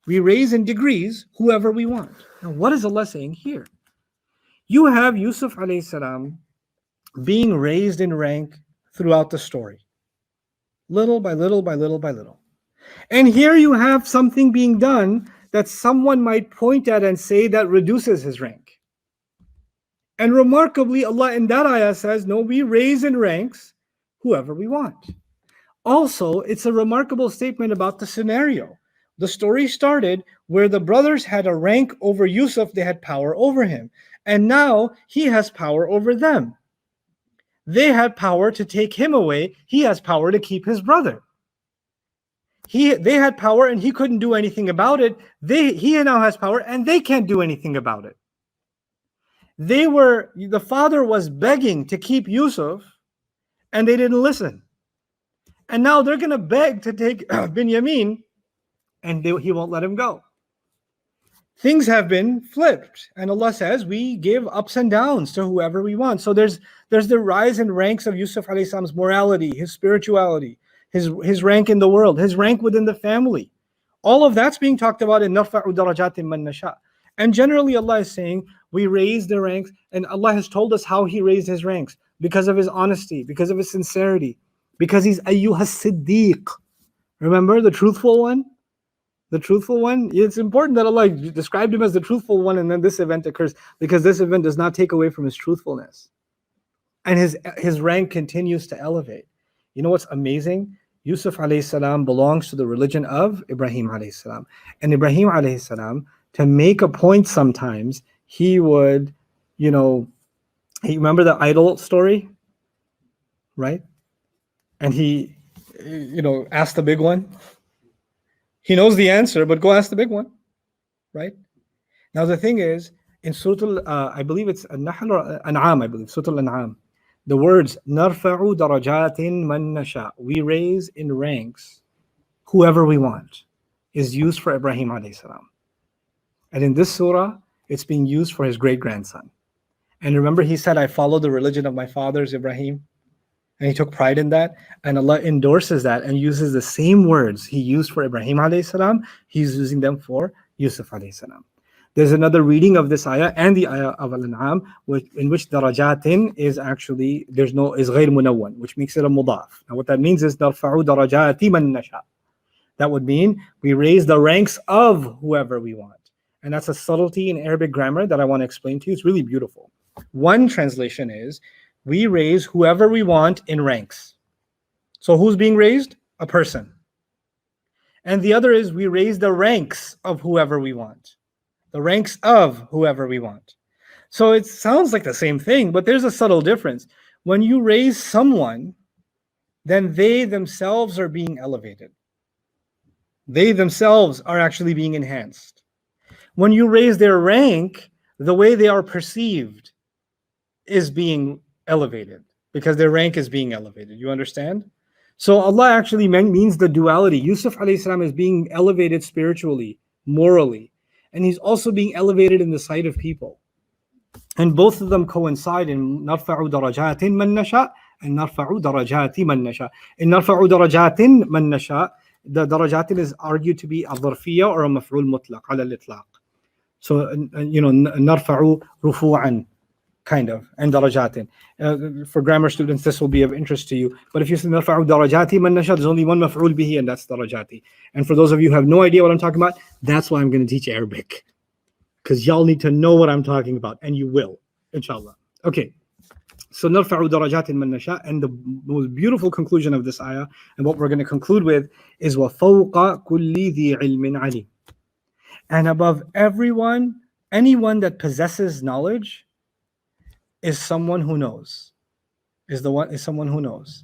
We raise in degrees whoever we want. Now, what is Allah saying here? You have Yusuf alayhi salam being raised in rank throughout the story. Little by little by little by little. And here you have something being done that someone might point at and say that reduces his rank. And remarkably, Allah in that ayah says, no, we raise in ranks whoever we want. Also, it's a remarkable statement about the scenario. The story started where the brothers had a rank over Yusuf, they had power over him. And now he has power over them. They had power to take him away. He has power to keep his brother. They had power and he couldn't do anything about it. He now has power and they can't do anything about it. The father was begging to keep Yusuf and they didn't listen. And now they're going to beg to take Binyamin and he won't let him go. Things have been flipped. And Allah says, we give ups and downs to whoever we want. So there's the rise in ranks of Yusuf alayhi salam's morality, his spirituality, his rank in the world, his rank within the family. All of that's being talked about in Narfa'u darajatin man nasha. And generally Allah is saying, we raise the ranks, and Allah has told us how He raised His ranks, because of His honesty, because of His sincerity, because He's ayyuhas siddiq. Remember the truthful one? The truthful one? It's important that Allah described Him as the truthful one, and then this event occurs, because this event does not take away from His truthfulness. And his rank continues to elevate. You know what's amazing? Yusuf alayhi salam belongs to the religion of Ibrahim alayhi salam. And Ibrahim alayhi salam, to make a point sometimes, he would, you remember the idol story? Right? And he, asked the big one. He knows the answer, but go ask the big one. Right? Now the thing is, in Surah I believe it's An-Nahl or An'am, I believe, Surah Al-An'am, the words, Narfa'u darajatin man nasha, we raise in ranks whoever we want. is used for Ibrahim alayhi salam. And in this surah, it's being used for his great-grandson. And remember, he said, I follow the religion of my fathers, Ibrahim. And he took pride in that. And Allah endorses that and uses the same words he used for Ibrahim alayhi salam. He's using them for Yusuf alayhi salam. There's another reading of this ayah and the ayah of Al-An'am in which darajatin is actually, is غير munawwan, which makes it a mudaf. Now what that means is نَرْفَعُ دَرَجَاتِ مَنْ نَشَاء. That would mean we raise the ranks of whoever we want. And that's a subtlety in Arabic grammar that I want to explain to you. It's really beautiful. One translation is, we raise whoever we want in ranks. So who's being raised? A person. And the other is, we raise the ranks of whoever we want. The ranks of whoever we want. So it sounds like the same thing, but there's a subtle difference. When you raise someone, then they themselves are being elevated. They themselves are actually being enhanced. When you raise their rank, the way they are perceived is being elevated because their rank is being elevated. You understand? So Allah actually means the duality. Yusuf alayhi salam is being elevated spiritually, morally, and he's also being elevated in the sight of people. And both of them coincide in نَرْفَعُ دَرَجَاتٍ مَنْ نَشَاء and نَرْفَعُ دَرَجَاتِ مَنْ نَشَاء. In نَرْفَعُ دَرَجَاتٍ مَنْ نَشَاء, the darajatin is argued to be a dharfiyya or a maf'ul mutlaq ala al-itlaq. So, نَرْفَعُ رُفُوعًا, kind of, and darajatin. For grammar students, this will be of interest to you. But if you say نَرْفَعُ دَرَجَاتِ مَنْ نَشَاء, there's only one maf'ul bihi, and that's darajati. And for those of you who have no idea what I'm talking about, that's why I'm going to teach Arabic. Because y'all need to know what I'm talking about, and you will, inshallah. Okay, so نَرْفَعُ دَرَجَاتٍ مَنْ نَشَاء, and the most beautiful conclusion of this ayah, and what we're going to conclude with, is وَفَوْقَ كُلِّ ذِي عِلْمٍ عَلِيمٍ. And above everyone, anyone that possesses knowledge is someone who knows. Is someone who knows.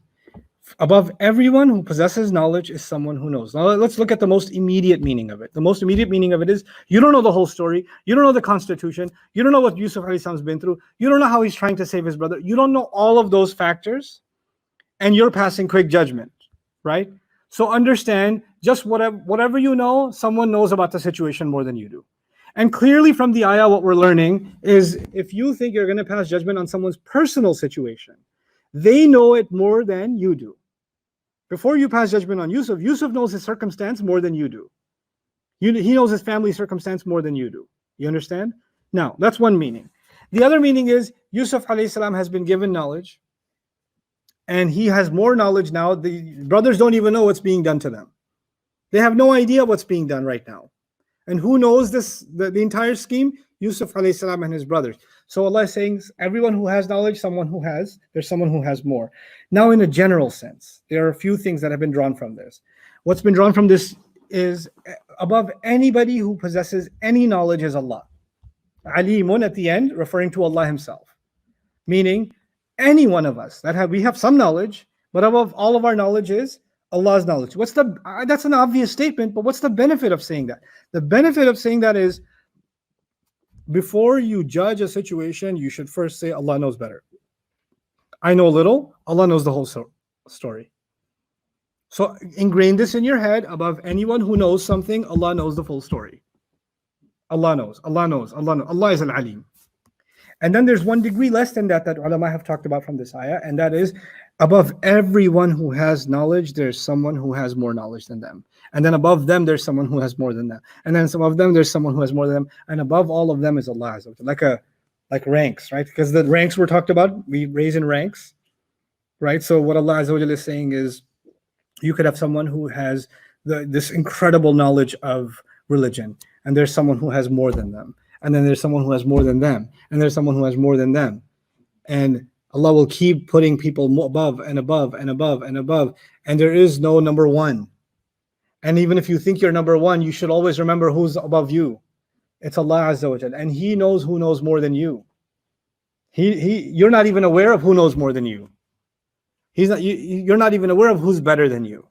Above everyone who possesses knowledge is someone who knows. Now let's look at the most immediate meaning of it. The most immediate meaning of it is, you don't know the whole story. You don't know the constitution. You don't know what Yusuf alayhi salam's been through. You don't know how he's trying to save his brother. You don't know all of those factors, and you're passing quick judgment, right? So understand, just whatever you know, someone knows about the situation more than you do. And clearly from the ayah, what we're learning is, if you think you're going to pass judgment on someone's personal situation, they know it more than you do. Before you pass judgment on Yusuf, Yusuf knows his circumstance more than you do. He knows his family circumstance more than you do. You understand? Now, that's one meaning. The other meaning is, Yusuf alayhi salam has been given knowledge, and he has more knowledge now. The brothers don't even know what's being done to them. They have no idea what's being done right now. And who knows the entire scheme? Yusuf alayhi salam and his brothers. So Allah is saying, everyone who has knowledge, there's someone who has more. Now, in a general sense, there are a few things that have been drawn from this. What's been drawn from this is, above anybody who possesses any knowledge is Allah. Alimun at the end, referring to Allah himself. Meaning, any one of us we have some knowledge, but above all of our knowledge is Allah's knowledge. That's an obvious statement, but what's the benefit of saying that? The benefit of saying that is, before you judge a situation, you should first say, Allah knows better. I know little, Allah knows the whole story. So ingrain this in your head, above anyone who knows something, Allah knows the full story. Allah knows, Allah knows, Allah knows. Allah is al-alim. And then there's one degree less than that ulama have talked about from this ayah, and that is, above everyone who has knowledge, there's someone who has more knowledge than them. And then above them, there's someone who has more than them. And then above them, there's someone who has more than them. And above all of them is Allah. Like ranks, right? Because the ranks were talked about, we raise in ranks, right? So what Allah is saying is, you could have someone who has this incredible knowledge of religion, and there's someone who has more than them. And then there's someone who has more than them. And there's someone who has more than them. And Allah will keep putting people above and above and above and above. And there is no number one. And even if you think you're number one, you should always remember who's above you. It's Allah Azza wa Jal. And He knows who knows more than you. You're not even aware of who knows more than you. You're not even aware of who's better than you,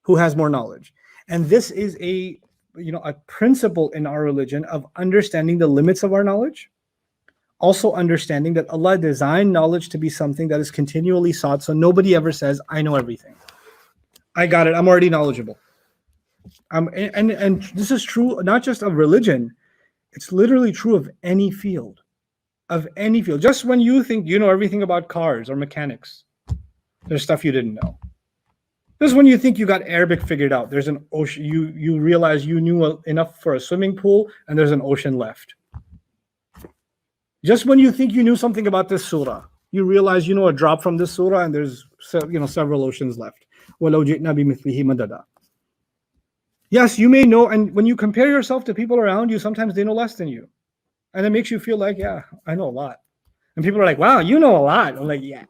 who has more knowledge. And this is a principle in our religion of understanding the limits of our knowledge. Also understanding that Allah designed knowledge to be something that is continually sought. So nobody ever says, I know everything. I got it. I'm already knowledgeable. And this is true not just of religion, it's literally true of any field. Of any field. Just when you think you know everything about cars or mechanics, there's stuff you didn't know. Just when you think you got Arabic figured out, there's an ocean. You realize you knew enough for a swimming pool, and there's an ocean left. Just when you think you knew something about this surah, you realize you know a drop from this surah, and there's several oceans left. وَلَوْ جِئْنَا بِمِثْلِهِ مَدَدًا. Yes, you may know, and when you compare yourself to people around you, sometimes they know less than you. And it makes you feel like, yeah, I know a lot. And people are like, wow, you know a lot. I'm like, yeah.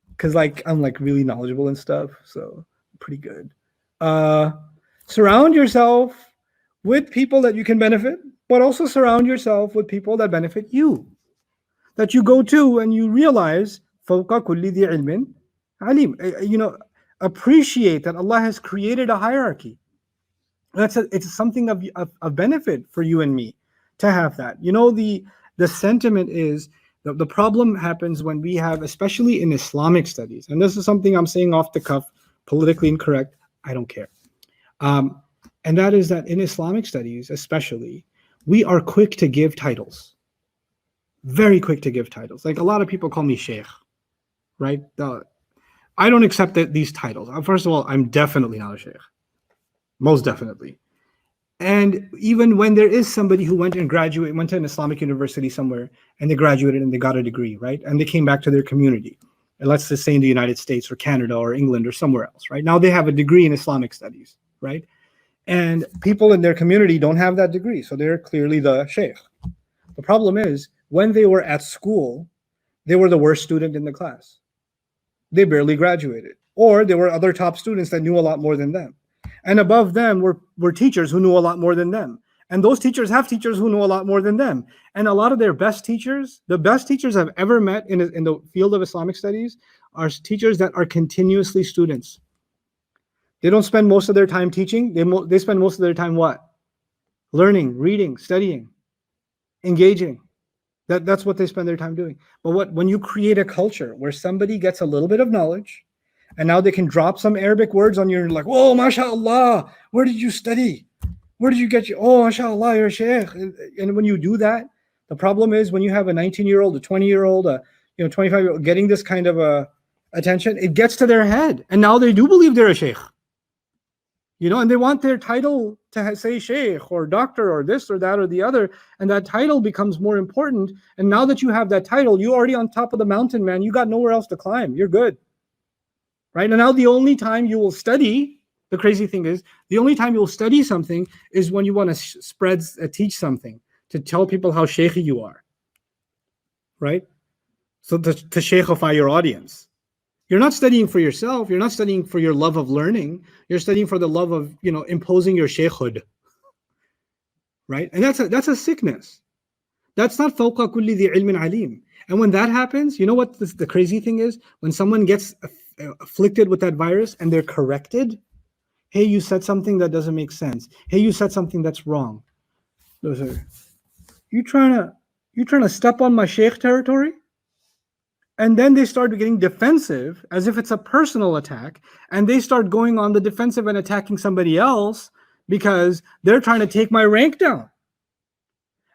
Because I'm really knowledgeable and stuff. So pretty good. Surround yourself with people that you can benefit, but also surround yourself with people that benefit you. That you go to and you realize, فَوْقَ كُلِّ ذِي عِلْمٍ عَلِيمٍ. Appreciate that Allah has created a hierarchy. It's something of benefit for you and me to have that. The sentiment is the problem happens when we have, especially in Islamic studies, and this is something I'm saying off the cuff, politically incorrect, I don't care. And that is that in Islamic studies, especially, we are quick to give titles. Very quick to give titles. Like a lot of people call me Sheikh, right? I don't accept these titles. First of all, I'm definitely not a Sheikh. Most definitely. And even when there is somebody who went to an Islamic university somewhere and they graduated and they got a degree, right? And they came back to their community. And let's just say in the United States or Canada or England or somewhere else, right? Now they have a degree in Islamic studies, right? And people in their community don't have that degree. So they're clearly the sheikh. The problem is when they were at school, they were the worst student in the class. They barely graduated. Or there were other top students that knew a lot more than them. And above them were teachers who knew a lot more than them. And those teachers have teachers who know a lot more than them. And a lot of their best teachers, the best teachers I've ever met in the field of Islamic studies are teachers that are continuously students. They don't spend most of their time teaching. They spend most of their time what? Learning, reading, studying, engaging. That's what they spend their time doing. But when you create a culture where somebody gets a little bit of knowledge, and now they can drop some Arabic words on you and like, whoa, mashallah, where did you study? Where did you get oh, mashallah, you're a sheikh. And when you do that, the problem is when you have a 19-year-old, a 20-year-old, a 25-year-old getting this kind of attention, it gets to their head. And now they do believe they're a sheikh. And they want their title to say sheikh or doctor or this or that or the other. And that title becomes more important. And now that you have that title, you're already on top of the mountain, man. You got nowhere else to climb. You're good. Right? And now the only time you will study, the crazy thing is, the only time you'll study something is when you want to teach something, to tell people how sheikhy you are. Right? So to sheikhify your audience. You're not studying for yourself. You're not studying for your love of learning. You're studying for the love of, imposing your sheikhhood. Right? And that's a sickness. That's not fawqa kulli dhi ilmin alim. And when that happens, you know what the crazy thing is? When someone gets afflicted with that virus and they're corrected, hey, you said something that doesn't make sense. Hey, you said something that's wrong. Those are, you trying to step on my sheikh territory? And then they start getting defensive as if it's a personal attack. And they start going on the defensive and attacking somebody else because they're trying to take my rank down.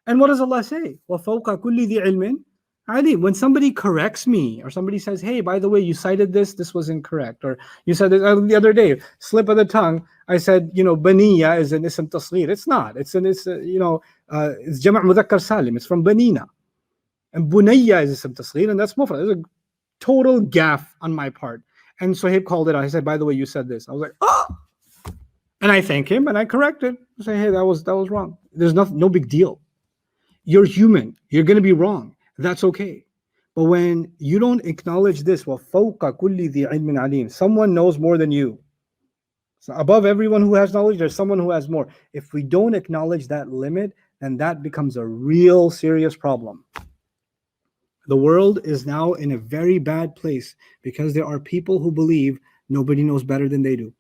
And what does Allah say? وَفَوْقَ كُلِّ ذِي عِلْمٍ عَلِيمٍ. When somebody corrects me or somebody says, hey, by the way, you cited this was incorrect. Or you said this the other day, slip of the tongue, I said, baniya is an ism tasghir. It's not. It's jama' mudhakkar salim. It's from banina. And bunayya is ism tasghir, and that's mufrad. It's a total gaffe on my part. And Suhaib called it out. He said, by the way, you said this. I was like, oh! And I thank him and I corrected. I say, hey, that was wrong. There's no big deal. You're human. You're going to be wrong. That's okay. But when you don't acknowledge this, وَفَوْقَ كُلِّ ذِي عِلْمٍ عَلِيمٍ, someone knows more than you. So above everyone who has knowledge, there's someone who has more. If we don't acknowledge that limit, then that becomes a real serious problem. The world is now in a very bad place because there are people who believe nobody knows better than they do.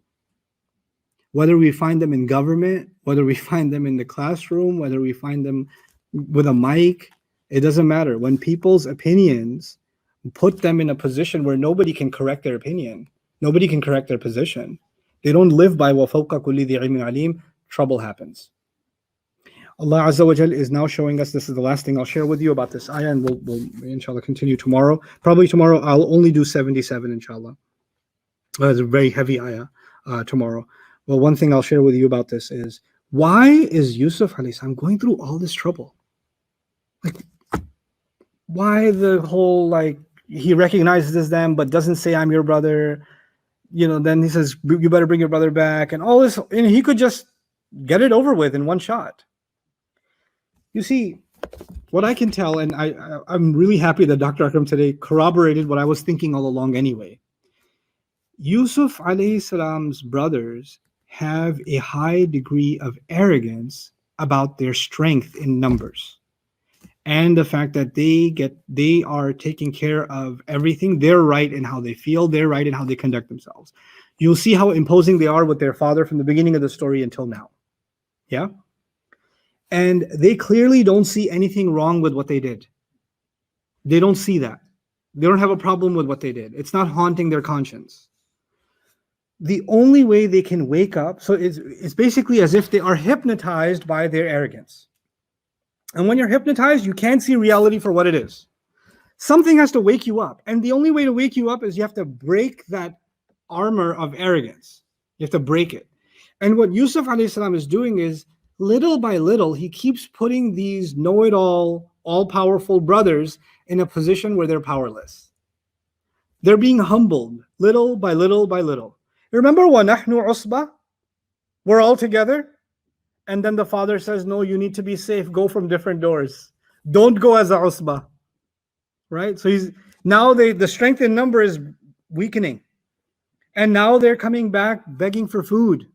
Whether we find them in government, whether we find them in the classroom, whether we find them with a mic, it doesn't matter. When people's opinions put them in a position where nobody can correct their opinion, nobody can correct their position, they don't live by وَفَوْقَ كُلِّ ذِي عِلْمٍ عَلِيمٍ, trouble happens. Allah Azza wa Jal is now showing us, this is the last thing I'll share with you about this ayah, and we'll inshallah continue tomorrow. Probably tomorrow I'll only do 77 inshallah. It's a very heavy ayah tomorrow. Well, one thing I'll share with you about this is, why is Yusuf alayhi salam going through all this trouble? Like, why the whole, like, he recognizes them but doesn't say I'm your brother, then he says you better bring your brother back, and all this, and he could just get it over with in one shot. You see, what I can tell, and I'm really happy that Dr. Akram today corroborated what I was thinking all along anyway. Yusuf alayhi salam's brothers have a high degree of arrogance about their strength in numbers, and the fact that they are taking care of everything. They're right in how they feel, they're right in how they conduct themselves. You'll see how imposing they are with their father from the beginning of the story until now. Yeah? And they clearly don't see anything wrong with what they did. They don't see that. They don't have a problem with what they did. It's not haunting their conscience. The only way they can wake up, so it's basically as if they are hypnotized by their arrogance. And when you're hypnotized, you can't see reality for what it is. Something has to wake you up. And the only way to wake you up is you have to break that armor of arrogance. You have to break it. And what Yusuf alayhi salam is doing is, little by little, he keeps putting these know-it-all, all-powerful brothers in a position where they're powerless. They're being humbled little by little by little. Remember, وَنَحْنُ عُصْبَةٌ? We're all together. And then the father says, no, you need to be safe. Go from different doors. Don't go as a usbah. Right? So now the strength in number is weakening. And now they're coming back begging for food.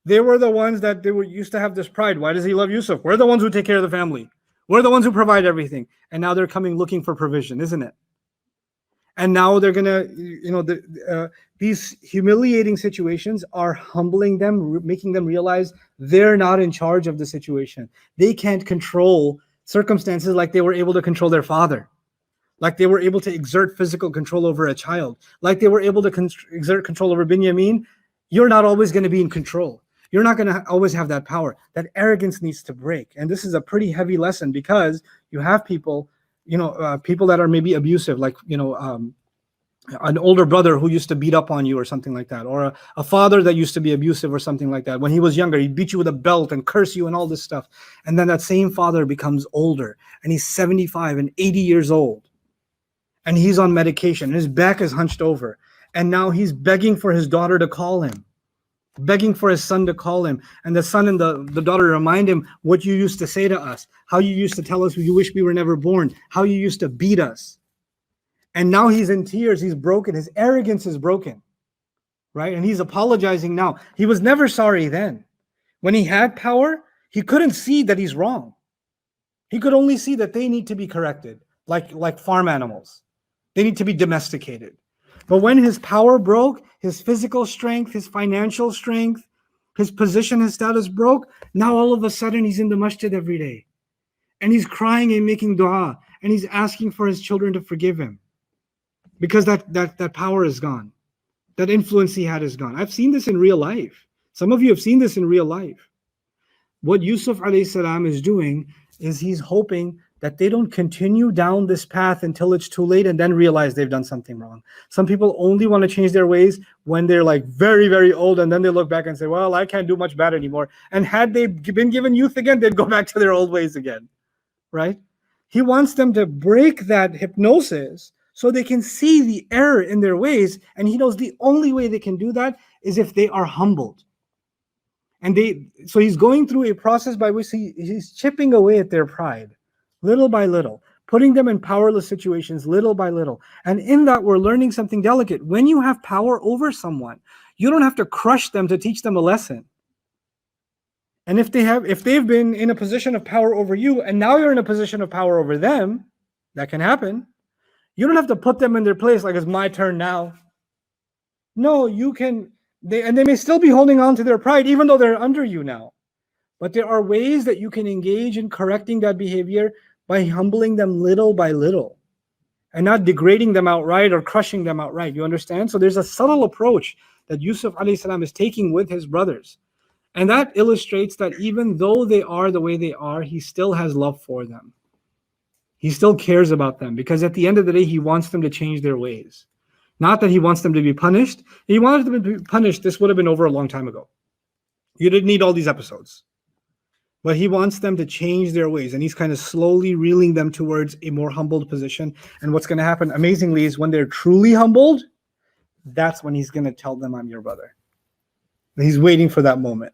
They were the ones that used to have this pride. Why does he love Yusuf? We're the ones who take care of the family. We're the ones who provide everything. And now they're coming looking for provision, isn't it? And now they're going to, these humiliating situations are humbling them, making them realize they're not in charge of the situation. They can't control circumstances like they were able to control their father, like they were able to exert physical control over a child, like they were able to exert control over Binyamin. You're not always going to be in control. You're not going to always have that power. That arrogance needs to break. And this is a pretty heavy lesson, because you have people, people that are maybe abusive, like, an older brother who used to beat up on you or something like that, or a father that used to be abusive or something like that. When he was younger, he'd beat you with a belt and curse you and all this stuff. And then that same father becomes older, and he's 75 and 80 years old, and he's on medication, and his back is hunched over. And now he's begging for his daughter to call him, begging for his son to call him. And the son and the daughter remind him what you used to say to us, how you used to tell us you wish we were never born, how you used to beat us. And now he's in tears, he's broken, his arrogance is broken, right? And he's apologizing now. He was never sorry then. When he had power, he couldn't see that he's wrong. He could only see that they need to be corrected, like farm animals. They need to be domesticated. But when his power broke, his physical strength, his financial strength, his position, his status broke, now all of a sudden he's in the masjid every day. And he's crying and making dua, and he's asking for his children to forgive him. Because that power is gone. That influence he had is gone. I've seen this in real life. Some of you have seen this in real life. What Yusuf alayhi salam is doing is he's hoping that they don't continue down this path until it's too late and then realize they've done something wrong. Some people only want to change their ways when they're like very, very old, and then they look back and say, well, I can't do much bad anymore. And had they been given youth again, they'd go back to their old ways again, right? He wants them to break that hypnosis so they can see the error in their ways, and he knows the only way they can do that is if they are humbled. And so he's going through a process by which he's chipping away at their pride, little by little, putting them in powerless situations little by little. And in that, we're learning something delicate. When you have power over someone, you don't have to crush them to teach them a lesson. And if they've been in a position of power over you, and now you're in a position of power over them, that can happen. You don't have to put them in their place like it's my turn now. No, you can, they may still be holding on to their pride even though they're under you now. But there are ways that you can engage in correcting that behavior by humbling them little by little and not degrading them outright or crushing them outright. You understand? So there's a subtle approach that Yusuf alayhi salam is taking with his brothers. And that illustrates that even though they are the way they are, he still has love for them. He still cares about them, because at the end of the day, he wants them to change their ways. Not that he wants them to be punished. If he wanted them to be punished, this would have been over a long time ago. You didn't need all these episodes. But he wants them to change their ways, and he's kind of slowly reeling them towards a more humbled position. And what's going to happen, amazingly, is when they're truly humbled, that's when he's going to tell them, I'm your brother. He's waiting for that moment.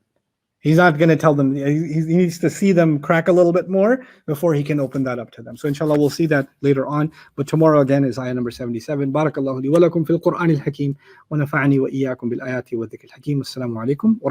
He's not going to tell them. He needs to see them crack a little bit more before he can open that up to them. So inshallah, we'll see that later on. But tomorrow again is ayah number 77. Barakallahu li wa lakum fil Qur'an al-Hakim wa nafa'ani wa iyyakum bil ayati wa dhikr al-Hakim. Assalamu alaikum wa